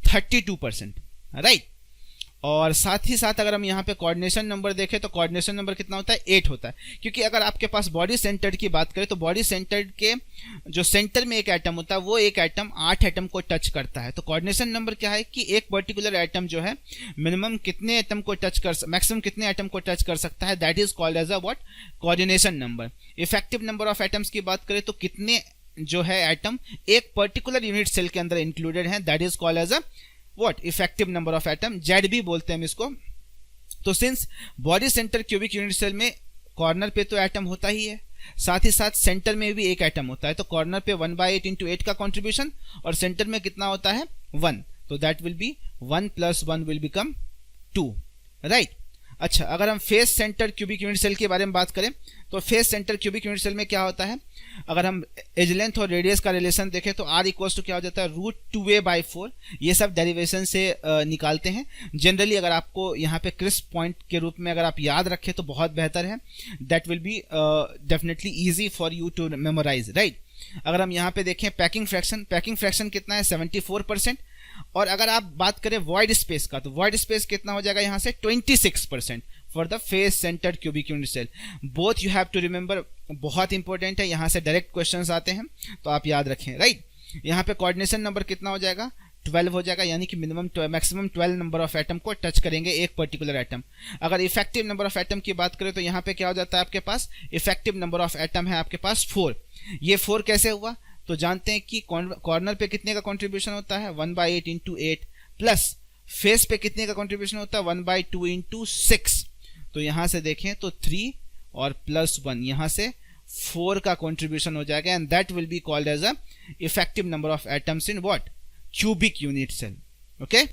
32%, राइट। और साथ ही साथ अगर हम यहाँ पे कोऑर्डिनेशन नंबर देखें तो कोऑर्डिनेशन नंबर कितना होता है, 8 होता है। क्योंकि अगर आपके पास बॉडी सेंटर्ड की बात करें तो बॉडी सेंटर्ड के जो सेंटर में एक एटम होता है वो एक एटम 8 एटम को टच करता है। तो कोऑर्डिनेशन नंबर क्या है कि एक पर्टिकुलर एटम जो है मिनिमम कितने एटम को टच कर, मैक्सिमम कितने एटम को टच कर सकता है, that is called as a what, coordination number. Effective number of atoms की बात करें तो कितने जो है एटम एक पर्टिकुलर यूनिट सेल के अंदर इंक्लूडेड है, that is called as a what, effective number of atom, Z भी बोलते हैं हम इसको। तो since body center cubic unit cell में कॉर्नर पे तो एटम होता ही है, साथ ही साथ सेंटर में भी एक एटम होता है। तो कॉर्नर पे 1/8 इंटू 8 का कंट्रीब्यूशन और सेंटर में कितना होता है, 1। तो that will be 1 + 1 will become 2, right. अच्छा, अगर हम face center cubic unit cell के बारे में बात करें तो face center cubic unit cell में क्या होता है, अगर हम एज लेंथ और रेडियस का रिलेशन देखें तो r = क्या हो जाता है, √2a/4। ये सब डेरिवेशन से निकालते हैं। जनरली अगर आपको यहाँ पे क्रिस्प पॉइंट के रूप में अगर आप याद रखें तो बहुत बेहतर है, that will be definitely easy for you to memorise, right. अगर हम यहाँ पे देखें पैकिंग फ्रैक्शन कितना है, 74%। और अगर आप बात करें वॉइड स्पेस का तो वॉइड स्पेस कितना हो जाएगा यहाँ से, 26% for the face centred cubic unit cell. Both you have to remember, बहुत इंपॉर्टेंट है, यहाँ से डायरेक्ट क्वेश्चंस आते हैं तो आप याद रखें, राइट। यहाँ पे कोऑर्डिनेशन नंबर कितना हो जाएगा, 12 हो जाएगा, यानी कि मैक्सिमम 12 नंबर ऑफ एटम को टच करेंगे एक पर्टिकुलर एटम। अगर इफेक्टिव नंबर ऑफ एटम की बात करें तो यहाँ पे क्या हो जाता है आपके पास, इफेक्टिव नंबर ऑफ एटम है आपके पास 4। ये 4 कैसे हुआ, तो जानते हैं कि कॉर्नर पे कितने का कंट्रीब्यूशन होता है, 1/8 इंटू 8, प्लस फेस पे कितने का कंट्रीब्यूशन होता है, 1/2 इंटू 6। तो यहां से देखें तो 3 और +1 यहां से 4 का कंट्रीब्यूशन हो जाएगा, and that will be called as a effective number of atoms in what, cubic unit cell. Okay,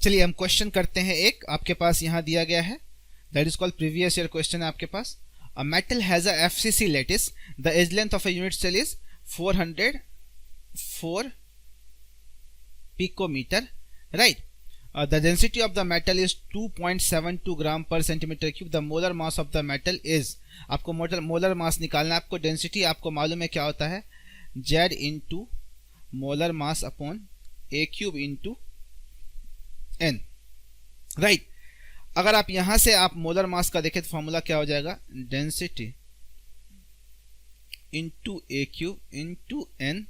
चलिए हम क्वेश्चन करते हैं। एक आपके पास यहां दिया गया है, that is called previous year question है आपके पास। A metal has a FCC lattice. The edge length of a unit cell is 404 picometer, right? The density of the metal is 2.72 gram per centimeter cube. The molar mass of the metal is, आपको मोलर मास निकालना है। आपको डेंसिटी आपको मालूम है क्या होता है, Z into molar mass upon A³ into N, right. अगर आप यहां से आप मोलर मास का देखें तो फॉर्मूला क्या हो जाएगा, density into A³ into N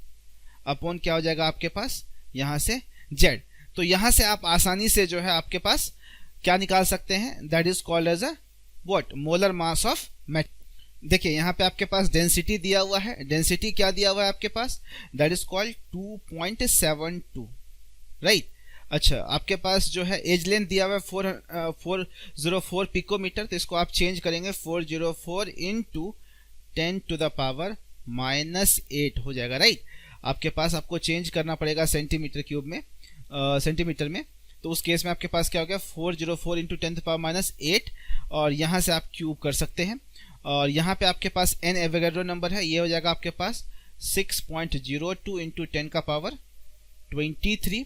upon क्या हो जाएगा आपके पास यहां से Z। तो यहां से आप आसानी से जो है आपके पास क्या निकाल सकते हैं, that is called as a what, molar mass of metal. देखिए यहां पे आपके पास डेंसिटी दिया हुआ है, डेंसिटी क्या दिया हुआ है आपके पास, दैट इज कॉल्ड 2.72, राइट। अच्छा, आपके पास जो है एज लेंथ दिया हुआ है 404 पिकोमीटर, तो इसको आप चेंज करेंगे 404 इंटू 10⁻⁻8 हो जाएगा, राइट। आपके पास आपको चेंज करना पड़ेगा सेंटीमीटर क्यूब में, सेंटीमीटर में। तो उस केस में आपके पास क्या हो गया, 404 इंटू 10⁻⁸, और यहाँ से आप क्यूब कर सकते हैं। और यहाँ पे आपके पास n एवोगाड्रो नंबर है, ये हो जाएगा आपके पास 6.02 इंटू 10⁻23,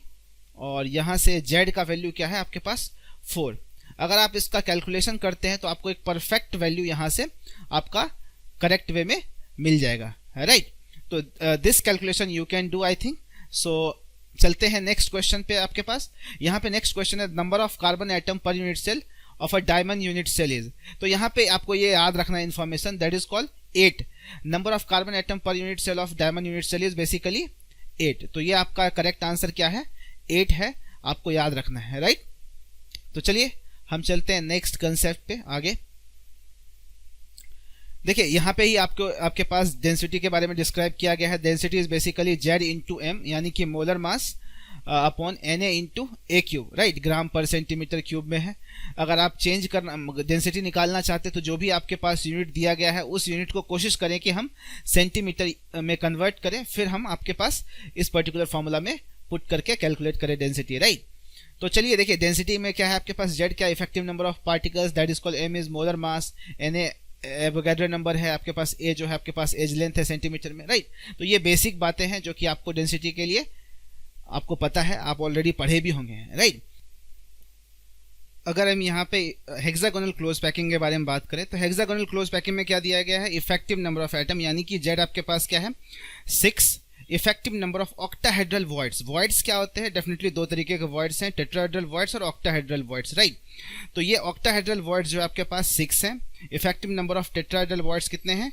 और यहाँ से z का वैल्यू क्या है आपके पास 4। अगर आप इसका कैलकुलेशन करते हैं तो आपको एक परफेक्ट वैल्यू यहाँ से आपका करेक्ट वे में मिल जाएगा, राइट। तो this calculation you can do I think. So चलते हैं नेक्स्ट क्वेश्चन पे। आपके पास यहाँ पे नेक्स्ट क्वेश्चन है number of carbon atom per unit cell of a diamond unit cell is. तो यहाँ पे आपको ये याद रखना information, that is called 8। Number of carbon atom per unit cell of diamond unit cell is basically 8। तो ये आपका करेक्ट आंसर क्या है, 8 है, आपको याद रखना है, राइट। तो चलिए हम चलते हैं नेक्स्ट कंसेप्ट पे आगे। देखिए यहाँ पे ही आपके पास डेंसिटी के बारे में डिस्क्राइब किया गया है। Density is basically Z into M, यानी कि molar mass upon Na into a cube, right, gram per centimetre cube में है। अगर आप चेंज करना डेंसिटी निकालना चाहते तो जो भी आपके पास यूनिट दिया गया है उस यूनिट को कोशिश करें कि हम सेंटीमीटर में कन्वर्ट करें, फिर हम आपके पास इस पर्टिकुलर फॉर्मूला में पुट करके कैलकुलेट करें डेंसिटी, राइट। तो चलिए देखिए डेंसिटी में क्या है आपके पास, Z क्या effective number of particles, that is called M is molar mass, Na Avogadro number है आपके पास, A जो है आपके पास एज लेंथ है सेंटीमीटर में, राइट। तो ये बेसिक बातें हैं जो कि आपको डेंसिटी के लिए आपको पता है, आप ऑलरेडी पढ़े भी होंगे, राइट। अगर हम यहाँ पे हेक्सागोनल क्लोज पैकिंग के बारे में बात करें तो हेक्सागोनल क्लोज पैकिंग में क्या दिया गया है, इफेक्टिव नंबर ऑफ एटम, यानी कि Z आपके पास क्या है 6। Effective number of octahedral voids. Voids क्या होते हैं, डेफिनेटली दो तरीके के वॉइड्स हैं, टेट्राहेड्रल वॉइड्स और ऑक्टाहेड्रल वॉइड्स, राइट। तो ये ऑक्टाहेड्रल वॉइड्स जो आपके पास 6 हैं। Effective number of tetrahedral voids कितने हैं,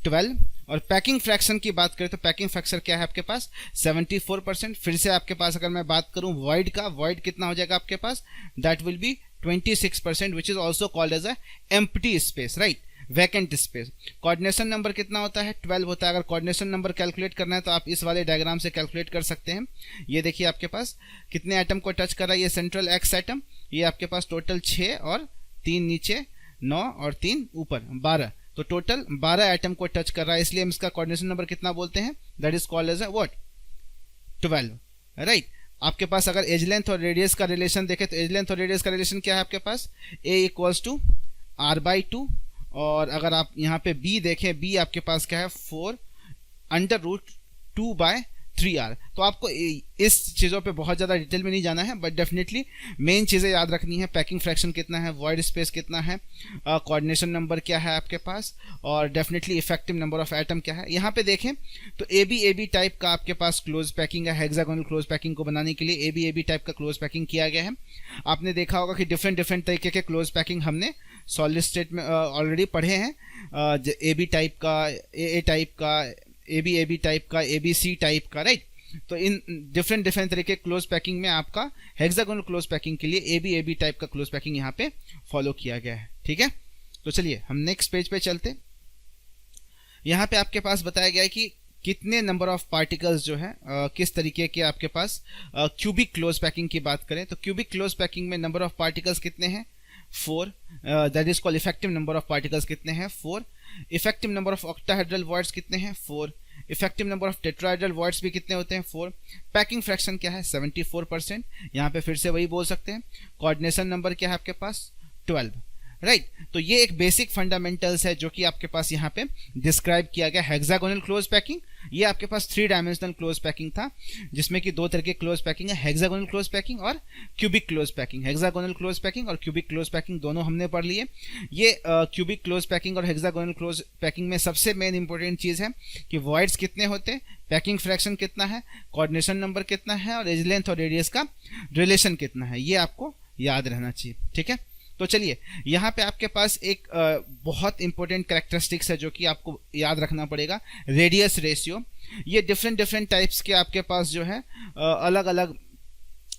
12। और पैकिंग फ्रैक्शन की बात करें तो पैकिंग फ्रैक्शन क्या है आपके पास 74%। फिर से आपके पास अगर मैं बात करूं वॉइड का, वॉइड कितना हो जाएगा आपके पास, that will be 26%, which is also called as a empty space, right, vacant space. Coordination number कितना होता है, 12 होता है। अगर कोऑर्डिनेशन नंबर कैलकुलेट करना है तो आप इस वाले डायग्राम से कैलकुलेट कर सकते हैं। ये देखिए आपके पास कितने एटम को टच कर रहा है, ये सेंट्रल एक्स एटम, ये आपके पास टोटल 6 और 3 नीचे, 9 और 3 ऊपर, 12। तो टोटल 12 एटम को टच कर रहा है, इसलिए हम इसका कोऑर्डिनेशन नंबर कितना बोलते हैं, that is called as a what, 12, right. आपके पास अगर एज लेंथ और रेडियस का रिलेशन देखें तो एज लेंथ और रेडियस का रिलेशन क्या है आपके पास, A इक्वल्स टू R/2। और अगर आप यहाँ पे B देखें, B आपके पास क्या है 4√2/3R। तो आपको इस चीज़ों पे बहुत ज़्यादा डिटेल में नहीं जाना है, बट डेफिनेटली मेन चीज़ें याद रखनी है। पैकिंग फ्रैक्शन कितना है, वॉइड स्पेस कितना है, कोऑर्डिनेशन नंबर क्या है आपके पास, और definitely effective number of atom क्या है। यहाँ पे देखें तो AB टाइप का आपके पास क्लोज पैकिंग है। हेक्सागोनल क्लोज पैकिंग को बनाने के लिए AB टाइप का क्लोज पैकिंग किया गया है। आपने देखा होगा कि डिफरेंट तरीके के क्लोज पैकिंग हमने सॉलिड स्टेट में ऑलरेडी पढ़े हैं। AB टाइप का, AA टाइप का, AB टाइप का, ABC टाइप का, राइट। तो इन डिफरेंट तरीके क्लोज पैकिंग में आपका हेक्सागोनल क्लोज पैकिंग के लिए AB टाइप का क्लोज पैकिंग यहाँ पे फॉलो किया गया है, ठीक है। तो चलिए हम नेक्स्ट पेज पे चलते। यहाँ पे आपके पास बताया गया है कि कितने नंबर ऑफ पार्टिकल्स जो है किस तरीके के आपके पास क्यूबिक क्लोज पैकिंग की बात करें तो क्यूबिक क्लोज पैकिंग में नंबर ऑफ पार्टिकल्स कितने हैं, 4। That is called effective number of particles कितने हैं, 4। Effective number of octahedral voids कितने हैं, 4। Effective number of tetrahedral voids भी कितने होते हैं, 4। पैकिंग फ्रैक्शन क्या है, 74%। यहाँ पे फिर से वही बोल सकते हैं। कोऑर्डिनेशन नंबर क्या है आपके पास, 12, राइट। तो ये एक बेसिक फंडामेंटल्स है जो कि आपके पास यहाँ पे डिस्क्राइब किया गया। हेक्सागोनल क्लोज पैकिंग, ये आपके पास 3 डायमेंशनल क्लोज पैकिंग था, जिसमें कि 2 तरह के क्लोज पैकिंग है, हेक्सागोनल क्लोज पैकिंग और cubic close packing. Hexagonal close packing और क्यूबिक क्लोज पैकिंग दोनों हमने पढ़ लिए। ये क्यूबिक क्लोज पैकिंग और हेक्सागोनल क्लोज पैकिंग में सबसे मेन इंपॉर्टेंट चीज़ है कि वॉइड्स कितने होते हैं, पैकिंग फ्रैक्शन कितना है, कोऑर्डिनेशन नंबर कितना है, और एज लेंथ और रेडियस का रिलेशन कितना है, ये आपको याद रहना चाहिए, ठीक है। तो चलिए यहाँ पे आपके पास एक बहुत इंपॉर्टेंट कैरेक्टरिस्टिक्स है जो कि आपको याद रखना पड़ेगा, रेडियस रेशियो। ये डिफरेंट टाइप्स के आपके पास जो है अलग अलग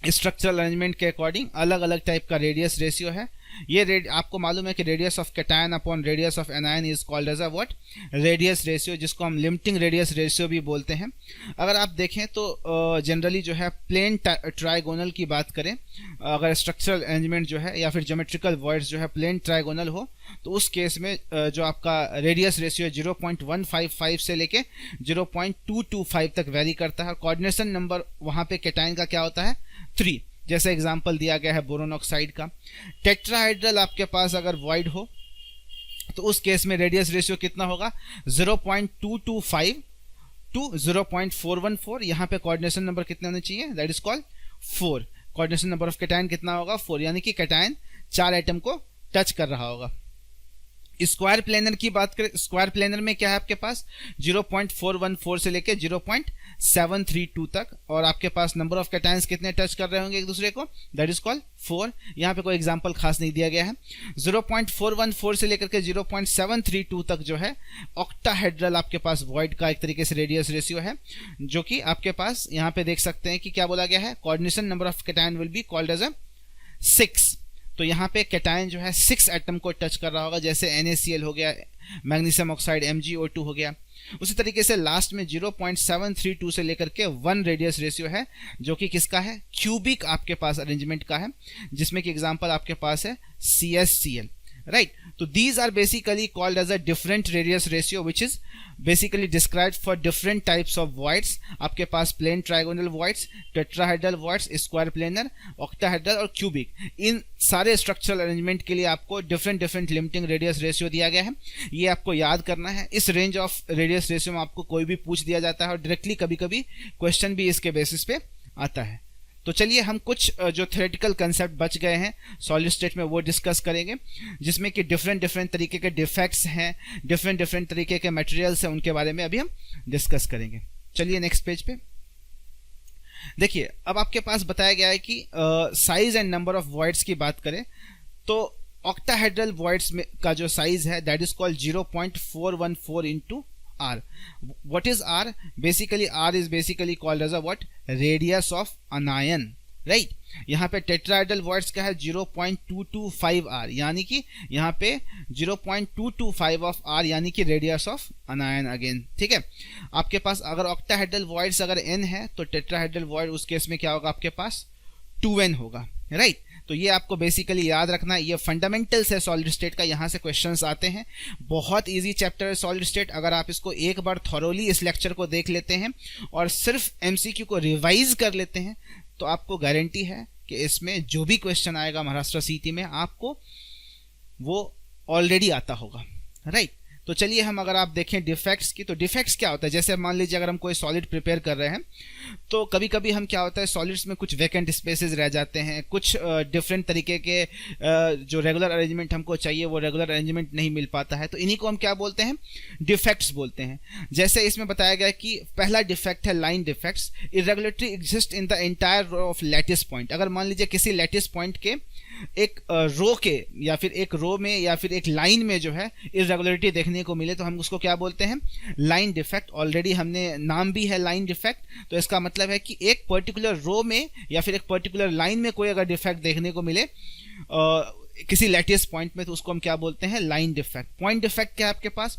स्ट्रक्चरल अरेंजमेंट के अकॉर्डिंग अलग अलग टाइप का रेडियस रेशियो है। ये आपको मालूम है कि radius of cation upon radius of anion is called as a what, radius ratio, जिसको हम लिमिटिंग रेडियस रेशियो भी बोलते हैं। अगर आप देखें तो जनरली जो है प्लेन ट्राइगोनल की बात करें, अगर स्ट्रक्चरल अरेंजमेंट जो है या फिर ज्योमेट्रिकल वॉइड्स जो है प्लेन ट्राइगोनल हो तो उस केस में जो आपका रेडियस रेशियो 0.155 से लेके 0.225 तक वेरी करता है। कोऑर्डिनेशन नंबर वहाँ पे कैटायन का क्या होता है, 3, जैसे एग्जांपल दिया गया है बोरोन ऑक्साइड का। टेट्राहाइड्रल आपके पास अगर वॉइड हो तो उस केस में रेडियस रेशियो कितना होगा, 0.225 टू 0.414। यहाँ पे कोऑर्डिनेशन नंबर कितने होने चाहिए, that is called 4। Coordination number of cation कितना होगा, 4, यानी कि कैटायन 4 एटम को टच कर रहा होगा, स्क्वायर प्लेनर की बात करें, स्क्वायर प्लेनर में क्या है आपके पास 0.414 से लेके 0.732 तक, और आपके पास नंबर ऑफ कैटायंस कितने टच कर रहे होंगे एक दूसरे को, दैट इज कॉल्ड 4। यहाँ पे कोई एग्जांपल खास नहीं दिया गया है। 0.414 से लेकर के 0.732 तक जो है ऑक्टाहेड्रल आपके पास वॉइड का एक तरीके से रेडियस रेशियो है, जो कि आपके पास यहाँ पे देख सकते हैं कि क्या बोला गया है, coordination number of cation will be called as a 6। तो यहाँ पे कैटायन जो है 6 एटम को टच कर रहा होगा, जैसे NaCl हो गया, मैग्नीशियम ऑक्साइड MgO2 हो गया। उसी तरीके से लास्ट में 0.732 से लेकर के 1 रेडियस रेशियो है, जो कि किसका है, क्यूबिक आपके पास अरेंजमेंट का है, जिसमें कि एग्जांपल आपके पास है CsCl, राइट। तो these are basically called as a different radius ratio which is basically described for different types of voids। आपके पास plane trigonal voids, tetrahedral voids, square planar, octahedral और क्यूबिक, इन सारे स्ट्रक्चरल अरेंजमेंट के लिए आपको डिफरेंट लिमिटिंग रेडियस रेशियो दिया गया है। ये आपको याद करना है। इस रेंज ऑफ रेडियस रेशियो में आपको कोई भी पूछ दिया जाता है और डायरेक्टली कभी कभी क्वेश्चन भी इसके बेसिस पे आता है। तो चलिए हम कुछ जो थ्योरेटिकल कंसेप्ट बच गए हैं सॉलिड स्टेट में वो डिस्कस करेंगे, जिसमें कि डिफरेंट तरीके के डिफेक्ट्स हैं, डिफरेंट तरीके के मटेरियल्स हैं, उनके बारे में अभी हम डिस्कस करेंगे। चलिए नेक्स्ट पेज पे देखिए। अब आपके पास बताया गया है कि size and number of voids की बात करें तो ऑक्टाहेड्रल वॉइड्स में का जो साइज है that is called 0.414 into R. What is R? Basically R is basically called as a what? Radius of anion, right? यहाँ पे टेट्राहेड्रल वॉइड्स का है 0.225 R, यानी कि यहाँ पे 0.225 ऑफ R यानी कि रेडियस ऑफ अनायन अगेन, ठीक है। आपके पास अगर ऑक्टाहेड्रल वॉइड्स अगर N है तो टेट्राहेड्रल वॉइड उस केस में क्या होगा, आपके पास 2N होगा, राइट। तो ये आपको बेसिकली याद रखना है, ये फंडामेंटल्स है सॉलिड स्टेट का, यहाँ से क्वेश्चंस आते हैं। बहुत इजी चैप्टर है सॉलिड स्टेट। अगर आप इसको एक बार थॉरोली इस लेक्चर को देख लेते हैं और सिर्फ एमसीक्यू को रिवाइज कर लेते हैं तो आपको गारंटी है कि इसमें जो भी क्वेश्चन आएगा महाराष्ट्र सीटी में आपको वो ऑलरेडी आता होगा, राइट। तो चलिए हम अगर आप देखें डिफेक्ट्स की, तो डिफेक्ट्स क्या होता है, जैसे मान लीजिए अगर हम कोई सॉलिड प्रिपेयर कर रहे हैं तो कभी कभी हम क्या होता है सॉलिड्स में कुछ वैकेंट स्पेसेस रह जाते हैं, कुछ डिफरेंट तरीके के जो रेगुलर अरेंजमेंट हमको चाहिए वो रेगुलर अरेंजमेंट नहीं मिल पाता है, तो इन्हीं को हम क्या बोलते हैं, डिफेक्ट्स बोलते हैं। जैसे इसमें बताया गया कि पहला डिफेक्ट है line defects. Irregularity exist in the entire row of lattice point. अगर मान लीजिए किसी लैटिस पॉइंट के एक रो के या फिर एक रो में या फिर एक लाइन में जो है इरेगुलरिटी देखने को मिले तो हम उसको क्या बोलते हैं, लाइन डिफेक्ट। ऑलरेडी हमने नाम भी है लाइन डिफेक्ट, तो इसका मतलब है कि एक पर्टिकुलर रो में या फिर एक पर्टिकुलर लाइन में कोई अगर डिफेक्ट देखने को मिले किसी लैटिस पॉइंट में तो उसको हम क्या बोलते हैं, लाइन डिफेक्ट। पॉइंट डिफेक्ट क्या है आपके पास,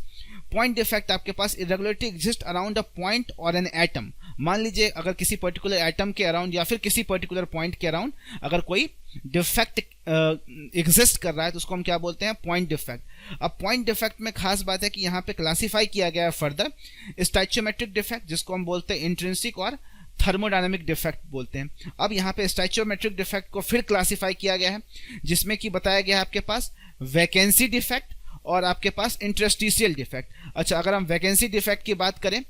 पॉइंट डिफेक्ट आपके पास irregularity exist around a point और एन एटम। मान लीजिए अगर किसी पर्टिकुलर एटम के अराउंड या फिर किसी पर्टिकुलर पॉइंट के अराउंड अगर कोई डिफेक्ट एग्जिस्ट कर रहा है तो उसको हम क्या बोलते हैं, पॉइंट डिफेक्ट। अब पॉइंट डिफेक्ट में खास बात है कि यहाँ पे क्लासिफाई किया गया है फर्दर स्टोइचियोमेट्रिक डिफेक्ट, जिसको हम बोलते हैं इंट्रिंसिक और थर्मोडायनामिक डिफेक्ट बोलते हैं। अब यहाँ पे स्टोइचियोमेट्रिक डिफेक्ट को फिर क्लासिफाई किया गया है, जिसमें कि बताया गया है आपके पास वैकेंसी डिफेक्ट और आपके पास इंटरस्टिशियल डिफेक्ट। अच्छा, अगर हम वैकेंसी डिफेक्ट की बात करें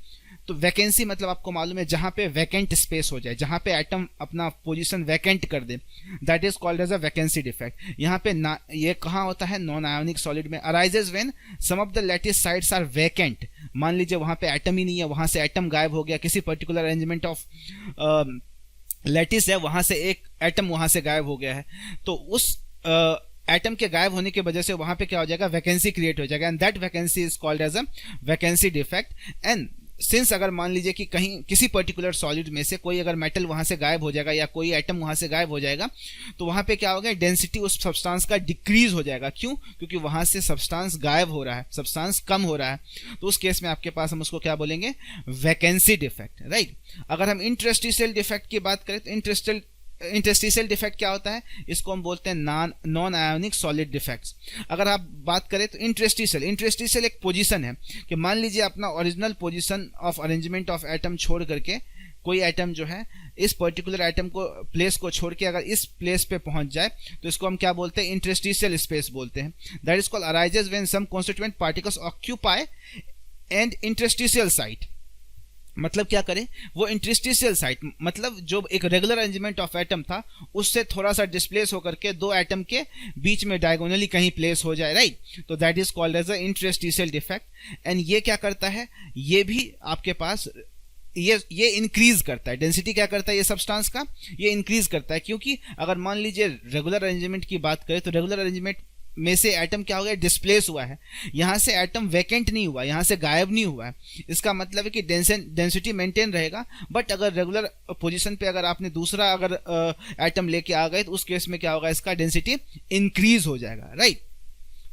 तो वैकेंसी मतलब आपको मालूम है जहां पे वैकेंट स्पेस हो जाए, जहां पे एटम अपना पोजीशन वैकेंट कर दे, that is called as a vacancy defect. यहाँ पे ये कहाँ होता है, नॉन आयोनिक सॉलिड में। Arises when some of the lattice sides are vacant. मान लीजिए वहां पे एटम ही नहीं है, वहां से एटम गायब हो गया, किसी पर्टिकुलर अरेंजमेंट ऑफ लैटिस है, वहां से एक एटम वहां से गायब हो गया है, तो उस एटम के गायब होने की वजह से वहां पे क्या हो जाएगा, वैकेंसी क्रिएट हो जाएगा, and that vacancy is called as a vacancy defect. And since अगर मान लीजिए कि कहीं किसी पर्टिकुलर सॉलिड में से कोई अगर मेटल वहां से गायब हो जाएगा या कोई एटम वहां से गायब हो जाएगा तो वहां पे क्या होगा, डेंसिटी उस सब्सटेंस का डिक्रीज हो जाएगा। क्यों? क्योंकि वहां से सब्सटेंस गायब हो रहा है, सब्सटेंस कम हो रहा है, तो उस केस में आपके पास हम उसको क्या बोलेंगे, वैकेंसी डिफेक्ट, राइट। अगर हम इंटरस्टिशियल डिफेक्ट की बात करें तो इंटरस्टिशियल डिफेक्ट क्या होता है, इसको हम बोलते हैं नॉन आयोनिक सॉलिड डिफेक्ट्स। अगर आप बात करें तो इंटरस्टिशियल एक पोजीशन है कि मान लीजिए अपना original position of arrangement of atom छोड़ करके कोई एटम जो है इस पर्टिकुलर एटम को प्लेस को छोड़ के अगर इस प्लेस पे पहुंच जाए तो इसको हम क्या बोलते हैं, इंटरस्टिशियल स्पेस बोलते हैं। That is called arises when some constituent particles occupy and interstitial site. मतलब क्या करें, वो इंटरस्टिशियल साइट, मतलब जो एक रेगुलर अरेंजमेंट ऑफ एटम था उससे थोड़ा सा डिस्प्लेस होकर के दो एटम के बीच में डायगोनली कहीं प्लेस हो जाए, राइट। तो that is called as a interstitial defect. And ये क्या करता है, ये भी आपके पास ये इंक्रीज करता है, डेंसिटी क्या करता है ये सब्सटेंस का, ये इंक्रीज करता है। क्योंकि अगर मान लीजिए रेगुलर अरेंजमेंट की बात करें तो रेगुलर अरेंजमेंट में से एटम क्या हो गया, डिस्प्लेस हुआ है, यहाँ से एटम वैकेंट नहीं हुआ, यहाँ से गायब नहीं हुआ है। इसका मतलब है कि डेंसिटी मेंटेन रहेगा, बट अगर रेगुलर पोजीशन पे अगर आपने दूसरा अगर एटम लेके आ गए तो उस केस में क्या होगा, इसका डेंसिटी इंक्रीज हो जाएगा, राइट।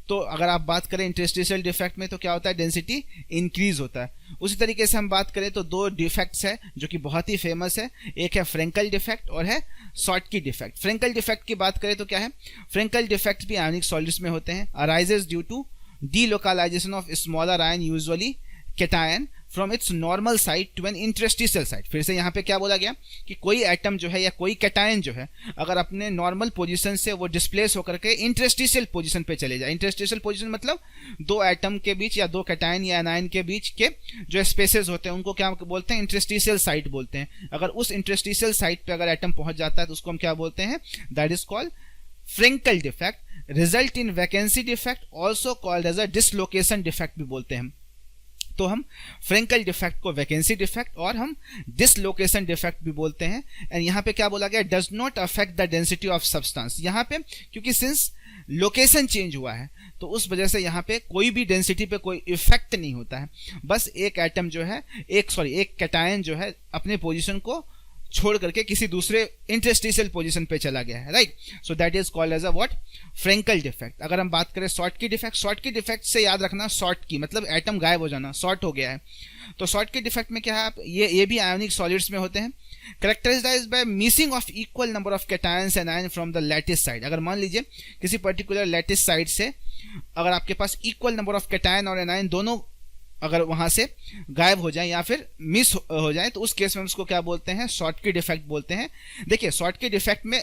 तो अगर आप बात करें इंटरस्टिशियल डिफेक्ट में तो क्या होता है, डेंसिटी इंक्रीज होता है। उसी तरीके से हम बात करें तो दो डिफेक्ट्स है जो कि बहुत ही फेमस है, एक है फ्रेंकल डिफेक्ट और है शॉर्टकी डिफेक्ट। फ्रेंकल डिफेक्ट की बात करें तो क्या है, फ्रेंकल डिफेक्ट भी आयनिक सॉलिड्स में होते हैं, arises due to delocalisation of smaller ion usually cation from its normal site to an interstitial site. फिर से यहाँ पे क्या बोला गया कि कोई एटम जो है या कोई कैटायन जो है अगर अपने नॉर्मल पोजीशन से वो डिस्प्लेस होकर के इंटरस्टिशियल पोजीशन पे चले जाए। इंटरस्टिशियल पोजीशन मतलब दो एटम के बीच या दो कैटायन या एनायन के बीच के जो स्पेसेस होते हैं उनको क्या बोलते हैं, इंटरस्टिशियल साइट बोलते हैं। अगर उस इंटरस्टिशियल साइट पे अगर एटम पहुंच जाता है तो उसको हम क्या बोलते हैं, that is called Frenkel defect. Result in vacancy defect also called as a dislocation defect भी बोलते हैं। तो हम फ्रेंकल डिफेक्ट को वैकेंसी डिफेक्ट और हम डिसलोकेशन डिफेक्ट भी बोलते हैं। एंड यहाँ पे क्या बोला गया, does not affect the density of substance. यहाँ पे क्योंकि सिंस लोकेशन चेंज हुआ है तो उस वजह से यहाँ पे कोई भी डेंसिटी पे कोई इफेक्ट नहीं होता है। बस एक एटम जो है एक कैटायन जो है अपने पोजीशन को छोड़ करके किसी दूसरे इंटरस्टिशियल पोजीशन पे चला गया है, right. So that is called as a what, Frenkel defect. अगर हम बात करें शॉर्टकी डिफेक्ट, शॉर्टकी डिफेक्ट से याद रखना, शॉर्ट की मतलब एटम गायब हो जाना, शॉर्ट हो गया है। तो शॉर्टकी डिफेक्ट में क्या है, आप ये भी आयोनिक सॉलिड्स में होते हैं। Characterised by missing of equal number of cations and ion from the lattice side. अगर मान लीजिए किसी पर्टिकुलर लैटिस साइड से अगर आपके पास इक्वल नंबर ऑफ कैटायन और एनायन दोनों अगर वहां से गायब हो जाए या फिर मिस हो जाए तो उस केस में हम उसको क्या बोलते हैं, शॉर्टकी डिफेक्ट बोलते हैं। देखिए शॉर्टकी डिफेक्ट में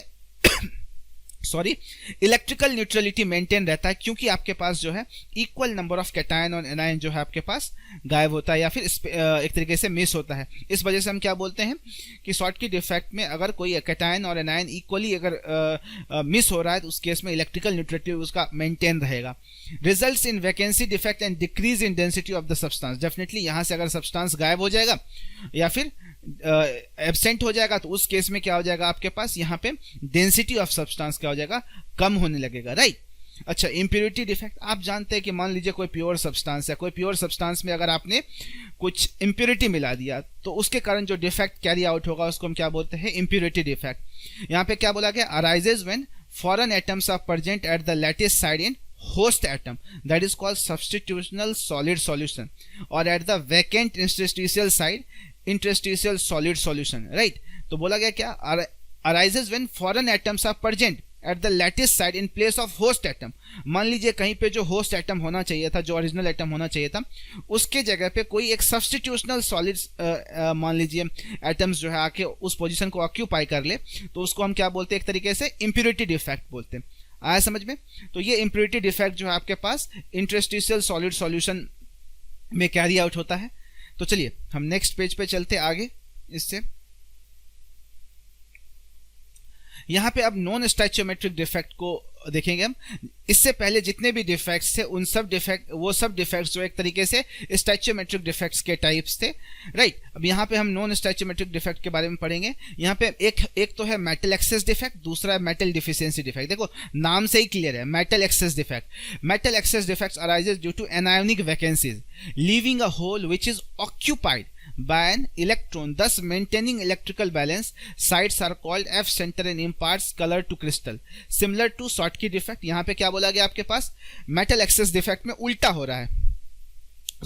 इलेक्ट्रिकल न्यूट्रलिटी मेंटेन रहता है क्योंकि आपके पास जो है इक्वल नंबर ऑफ कैटायन और एनायन जो है आपके पास गायब होता है या फिर एक तरीके से मिस होता है। इस वजह से हम क्या बोलते हैं कि शॉर्टकी डिफेक्ट में अगर कोई कैटायन और एनायन इक्वली अगर मिस हो रहा है तो उस केस में इलेक्ट्रिकल न्यूट्रलिटी उसका मेंटेन रहेगा। Results in vacancy defect and decrease in density of the substance. Definitely यहाँ से अगर सब्सटेंस गायब हो जाएगा या फिर एब्सेंट हो जाएगा तो उस केस में क्या हो जाएगा, आपके पास यहाँ पे डेंसिटी ऑफ सब्सटेंस क्या हो जाएगा, कम होने लगेगा, राइट। अच्छा, इम्प्योरिटी डिफेक्ट, आप जानते हैं कि मान लीजिए कोई प्योर सब्सटेंस है, कोई प्योर सब्सटेंस में अगर आपने कुछ इम्प्योरिटी मिला दिया तो उसके कारण जो डिफेक्ट कैरी आउट होगा उसको हम क्या बोलते हैं, इम्प्योरिटी डिफेक्ट। यहाँ पे क्या बोला गया, arises when foreign atoms are present at the lattice side in host atom, that is called substitutional solid solution, or at the vacant interstitial side interstitial solid solution, right। तो बोला गया क्या, arises when foreign atoms are present at the lattice side in place of host atom। मान लीजिए कहीं पे जो होस्ट एटम होना चाहिए था, जो ओरिजिनल एटम होना चाहिए था, उसके जगह पे कोई एक सब्स्टिट्यूशनल सॉलिड्स मान लीजिए एटम्स जो है आके उस पोजीशन को ऑक्यूपाई कर ले तो उसको हम क्या बोलते हैं, एक तरीके से इम्प्योरिटी डिफेक्ट बोलते हैं। आया समझ में। तो ये इम्प्योरिटी डिफेक्ट जो है आपके पास इंटरस्टिशियल सॉलिड सॉल्यूशन में कैरी आउट होता है। तो चलिए हम नेक्स्ट पेज पे चलते आगे। इससे यहाँ पे अब नॉन स्टैचियोमेट्रिक डिफेक्ट को देखेंगे हम। इससे पहले जितने भी डिफेक्ट्स थे वो सब डिफेक्ट्स जो एक तरीके से स्टैचियोमेट्रिक डिफेक्ट्स के टाइप्स थे, राइट। अब यहाँ पे हम नॉन स्टैचियोमेट्रिक डिफेक्ट के बारे में पढ़ेंगे। यहाँ पे एक तो है मेटल एक्सेस डिफेक्ट, दूसरा है मेटल डिफिशियंसी डिफेक्ट। देखो नाम से ही क्लियर है, metal excess defect. Metal excess defects arises due to anionic vacancies leaving a hole which is occupied by an electron, thus maintaining electrical balance. Sites are called F center and imparts color to crystal, similar to Schottky defect। यहाँ पे क्या बोला गया, आपके पास मेटल एक्सेस डिफेक्ट में उल्टा हो रहा है।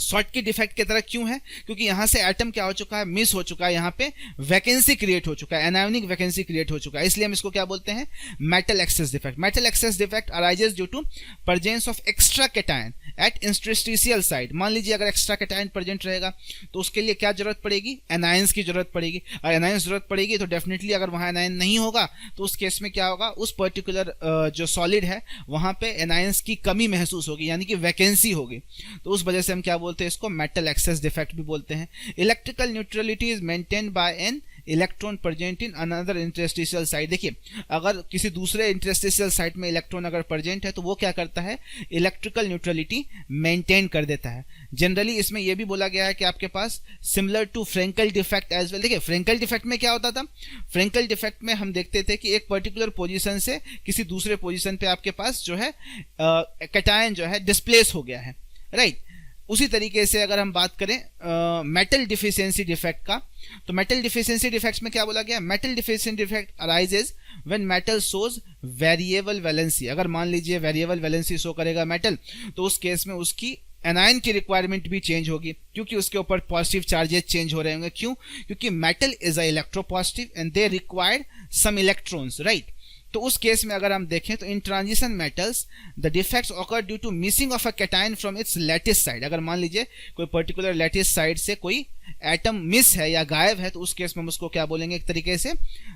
शॉर्टकी डिफेक्ट की तरह क्यों है, क्योंकि यहाँ से एटम क्या हो चुका है, मिस हो चुका है, यहाँ पे वैकेंसी क्रिएट हो चुका है, एनायोनिक वैकेंसी क्रिएट हो चुका है, इसलिए हम इसको क्या बोलते हैं, metal excess defect. Metal excess defect arises due to presence of extra cation at interstitial side. मान लीजिए अगर एक्स्ट्रा कैटायन प्रेजेंट रहेगा तो उसके लिए क्या जरूरत पड़ेगी, एनायंस की जरूरत पड़ेगी। और एनायंस जरूरत पड़ेगी तो डेफिनेटली अगर वहाँ एनायन नहीं होगा तो उस केस में क्या होगा, उस पर्टिकुलर जो सॉलिड है वहाँ पे एनायंस की कमी महसूस होगी, यानी कि वैकेंसी होगी। तो उस वजह से हम क्या बोलते हैं इसको, मेटल एक्सेस डिफेक्ट भी बोलते हैं। Electrical neutrality is maintained by an electron present in another interstitial site. देखिए अगर किसी दूसरे इंटरस्टिशियल साइट में इलेक्ट्रॉन अगर प्रेजेंट है तो वो क्या करता है, इलेक्ट्रिकल न्यूट्रलिटी मेंटेन कर देता है। जनरली इसमें यह भी बोला गया है कि आपके पास similar to Frenkel defect as well. देखिए फ्रेंकल डिफेक्ट में क्या होता था, फ्रेंकल डिफेक्ट में हम देखते थे कि एक पर्टिकुलर पोजीशन से किसी दूसरे पोजीशन पे आपके पास जो है कैटायन जो है डिस्प्लेस हो गया है, राइट। उसी तरीके से अगर हम बात करें मेटल डिफिशियंसी डिफेक्ट का, तो मेटल डिफिशियंसी डिफेक्ट्स में क्या बोला गया, metal deficiency defect arises when metal shows variable valency. अगर मान लीजिए वेरिएबल वैलेंसी शो करेगा मेटल, तो उस केस में उसकी एनायन की रिक्वायरमेंट भी चेंज होगी, क्योंकि उसके ऊपर पॉजिटिव चार्जेस चेंज हो रहे होंगे। क्यों, क्योंकि metal is a electropositive and they require some electrons, right. तो उस केस में अगर हम देखें तो in transition metals the defects occur due to missing of a cation from its lattice side. अगर मान लीजिए कोई पर्टिकुलर लैटिस साइड से कोई एटम मिस है या गायब है, तो उस केस में हम उसको क्या बोलेंगे एक तरीके से,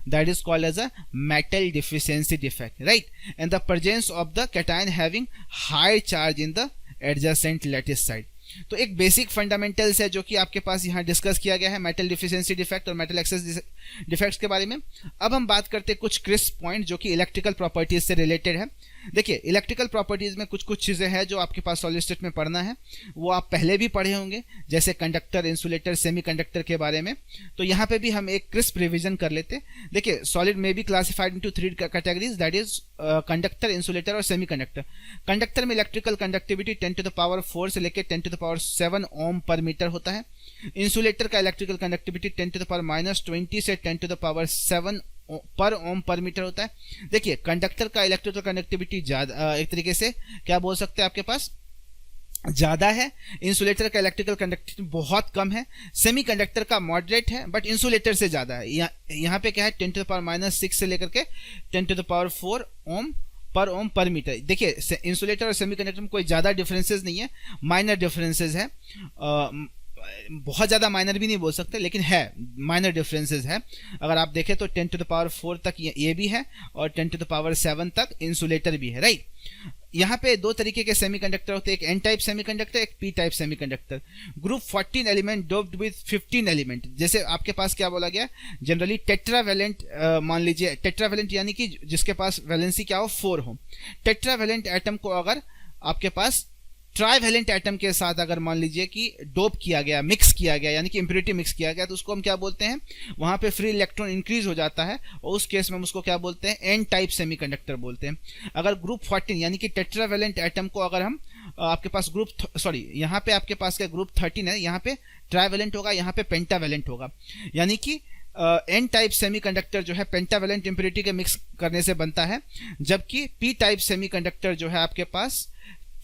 that is called as a metal deficiency defect, right. And the presence of the cation having high charge in the adjacent lattice side. तो एक बेसिक फंडामेंटल्स है जो कि आपके पास यहाँ डिस्कस किया गया है मेटल डिफिशियंसी डिफेक्ट और मेटल एक्सेस डिफेक्ट्स के बारे में। अब हम बात करते हैं कुछ क्रिस्प पॉइंट जो कि इलेक्ट्रिकल प्रॉपर्टीज से रिलेटेड है। देखिए इलेक्ट्रिकल प्रॉपर्टीज में कुछ कुछ चीजें हैं जो आपके पास सॉलिड स्टेट में पढ़ना है, वो आप पहले भी पढ़े होंगे, जैसे कंडक्टर, इंसुलेटर, सेमीकंडक्टर के बारे में। तो यहाँ पे भी हम एक क्रिस्प रिवीजन कर लेते हैं। देखिए सॉलिड में be classified into 3 categories, that is conductor, insulator और सेमीकंडक्टर। कंडक्टर में इलेक्ट्रिकल कंडक्टिविटी 10⁴ से लेकर 10⁷ ओम पर मीटर होता है। इंसुलेटर का इलेक्ट्रिकल कंडक्टिविटी 10⁻20 से 10⁷ पर ओम पर मीटर होता है। देखिए कंडक्टर का इलेक्ट्रिकल कंडक्टिविटी ज्यादा, एक तरीके से क्या बोल सकते हैं, आपके पास ज्यादा है। इंसुलेटर का इलेक्ट्रिकल कंडक्टिविटी बहुत कम है। सेमीकंडक्टर का मॉडरेट है बट इंसुलेटर से ज्यादा है। यहाँ पे क्या है 10⁻⁻6 से लेकर के 10⁴ ओम पर मीटर। देखिए इंसुलेटर और सेमीकंडक्टर में कोई ज्यादा डिफरेंसेस नहीं है, माइनर डिफरेंसेस है, बहुत ज्यादा माइनर भी नहीं बोल सकते लेकिन है, माइनर डिफरेंसेस है। अगर आप देखें तो 10⁴ तक ये भी है और 10⁷ तक इंसुलेटर भी है, राइट। यहाँ पे दो तरीके के सेमीकंडक्टर होते हैं, एक एन टाइप सेमीकंडक्टर, एक P type semiconductor. Group 14 element doped with 15 element. जैसे आपके पास क्या बोला गया, जनरली टेट्रावेलेंट, मान लीजिए टेट्रावेलेंट यानी कि जिसके पास वैलेंसी क्या हो 4 हो। टेट्रावेलेंट एटम को अगर आपके पास ट्राइवेलेंट एटम के साथ अगर मान लीजिए कि डोप किया गया, मिक्स किया गया, यानी कि इम्प्योरिटी मिक्स किया गया, तो उसको हम क्या बोलते हैं, वहां पे फ्री इलेक्ट्रॉन इंक्रीज हो जाता है और उस केस में हम उसको क्या बोलते हैं, एन टाइप सेमीकंडक्टर बोलते हैं। अगर ग्रुप 14 यानी कि टेट्रावेलेंट एटम को अगर हम आपके पास यहाँ पे आपके पास क्या ग्रुप 13 है, यहाँ पे ट्राइवेलेंट होगा, यहाँ पे पेंटावेलेंट होगा, यानी कि एन टाइप सेमीकंडक्टर जो है पेंटावेलेंट इम्प्योरिटी के मिक्स करने से बनता है, जबकि पी टाइप सेमीकंडक्टर जो है आपके पास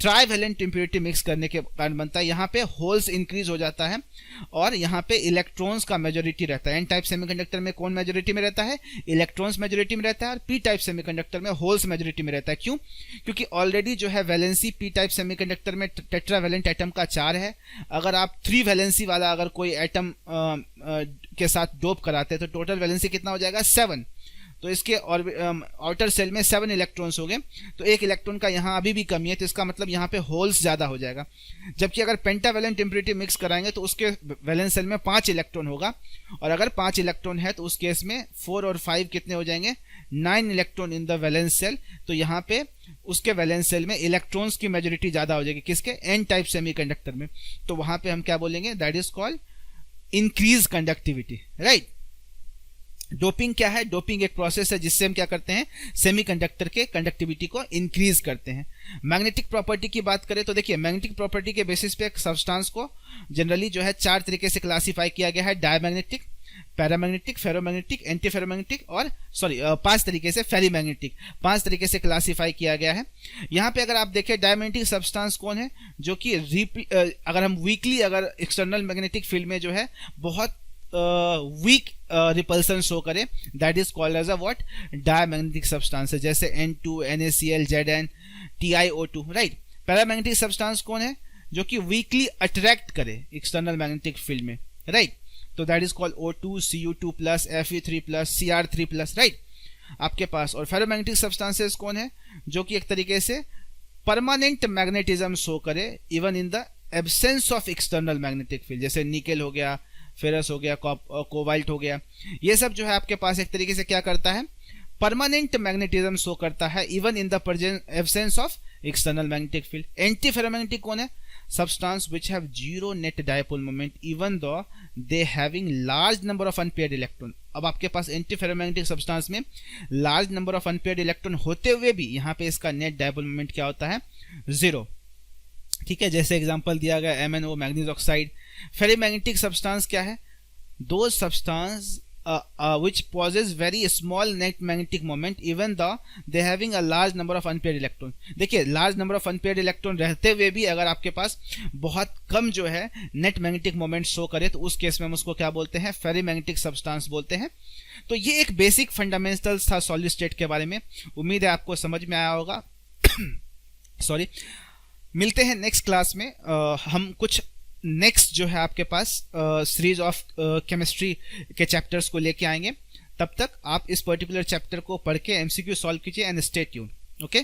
ट्राइवेलेंट इम्प्योरिटी मिक्स करने के कारण बनता है। यहाँ पे होल्स इंक्रीज हो जाता है और यहाँ पे इलेक्ट्रॉन्स का मेजोरिटी रहता है। एन टाइप सेमीकंडक्टर में कौन मेजोरिटी में रहता है, इलेक्ट्रॉन्स मेजोरिटी में रहता है, और पी टाइप सेमीकंडक्टर में होल्स मेजोरिटी में रहता है। क्यों, क्योंकि ऑलरेडी जो है वैलेंसी पी टाइप सेमीकंडक्टर में टेट्रावेलेंट एटम का 4 है। अगर आप 3 वैलेंसी वाला अगर कोई एटम के साथ डोप कराते हैं तो टोटल वैलेंसी कितना हो जाएगा, 7। तो इसके आउटर सेल में 7 इलेक्ट्रॉन्स हो गए, तो एक इलेक्ट्रॉन का यहाँ अभी भी कमी है, तो इसका मतलब यहाँ पे होल्स ज्यादा हो जाएगा। जबकि अगर पेंटावेलेंट इम्प्योरिटी मिक्स कराएंगे तो उसके वैलेंस सेल में 5 इलेक्ट्रॉन होगा, और अगर 5 इलेक्ट्रॉन है तो उस केस में 4 और 5 कितने हो जाएंगे, 9 electron in the valence shell. तो यहाँ पे उसके वैलेंस सेल में इलेक्ट्रॉन्स की मेजोरिटी ज्यादा हो जाएगी, किसके, एन टाइप सेमीकंडक्टर में। तो वहां पे हम क्या बोलेंगे, that is called increase conductivity, right. Doping क्या है, डोपिंग एक प्रोसेस है जिससे हम क्या करते हैं, सेमीकंडक्टर के कंडक्टिविटी को इंक्रीज करते हैं। मैग्नेटिक प्रॉपर्टी की बात करें तो देखिए मैग्नेटिक प्रॉपर्टी के बेसिस पे एक सब्सटेंस को जनरली जो है 4 तरीके से क्लासिफाई किया गया है, diamagnetic, paramagnetic, ferromagnetic, anti ferromagnetic और 5 तरीके से फेरीमैग्नेटिक, 5 तरीके से क्लासिफाई किया गया है। यहाँ पे अगर आप देखें डायमैग्नेटिक सब्सटेंस कौन है, जो कि अगर हम वीकली अगर एक्सटर्नल मैग्नेटिक फील्ड में जो है बहुत वीक रिपल्सन शो करे, that is called as a what, diamagnetic substance, जैसे N2, NaCl, Zn, TiO2, right. Paramagnetic substance कौन है, जो कि वीकली अट्रैक्ट करे एक्सटर्नल मैग्नेटिक फील्ड में, राइट। तो that is called O2, Cu2+, Fe3+, Cr3+, right आपके पास। और फेरोमैग्नेटिक सब्सटेंसेस कौन है, जो कि एक तरीके से परमानेंट मैग्नेटिज्म शो करे even in the absence of external magnetic field, जैसे निकेल हो गया, फेरस हो गया, कोबाल्ट हो गया, ये सब जो है आपके पास एक तरीके से क्या करता है, परमानेंट मैग्नेटिज्म शो करता है even in the absence of external magnetic field. Anti ferromagnetic कौन है, substance which have zero net dipole moment even though they having large number of unpaired electron. अब आपके पास एंटी फेरोमैग्नेटिक सब्सटेंस में large number of unpaired electron होते हुए भी यहाँ पे इसका नेट डायपोल मोमेंट क्या होता है, जीरो। ठीक है, जैसे एग्जांपल दिया गया MnO manganese oxide. Ferromagnetic substance क्या है, दो substance which possess very small net magnetic moment even though they having a large number of unpaired electron। देखिए large number of unpaired electron रहते हुए भी अगर आपके पास बहुत कम जो है नेट मैग्नेटिक मोमेंट शो करे तो उस केस में हम उसको क्या बोलते हैं, फेरोमैग्नेटिक सब्सटेंस बोलते हैं। तो ये एक बेसिक फंडामेंटल था सॉलिड स्टेट के बारे में, उम्मीद है आपको समझ में आया होगा। सॉरी, मिलते हैं नेक्स्ट क्लास में। हम कुछ नेक्स्ट जो है आपके पास सीरीज ऑफ केमिस्ट्री के चैप्टर्स को लेके आएंगे। तब तक आप इस पर्टिकुलर चैप्टर को पढ़ के MCQ सॉल्व कीजिए एंड स्टे ट्यून्ड। ओके।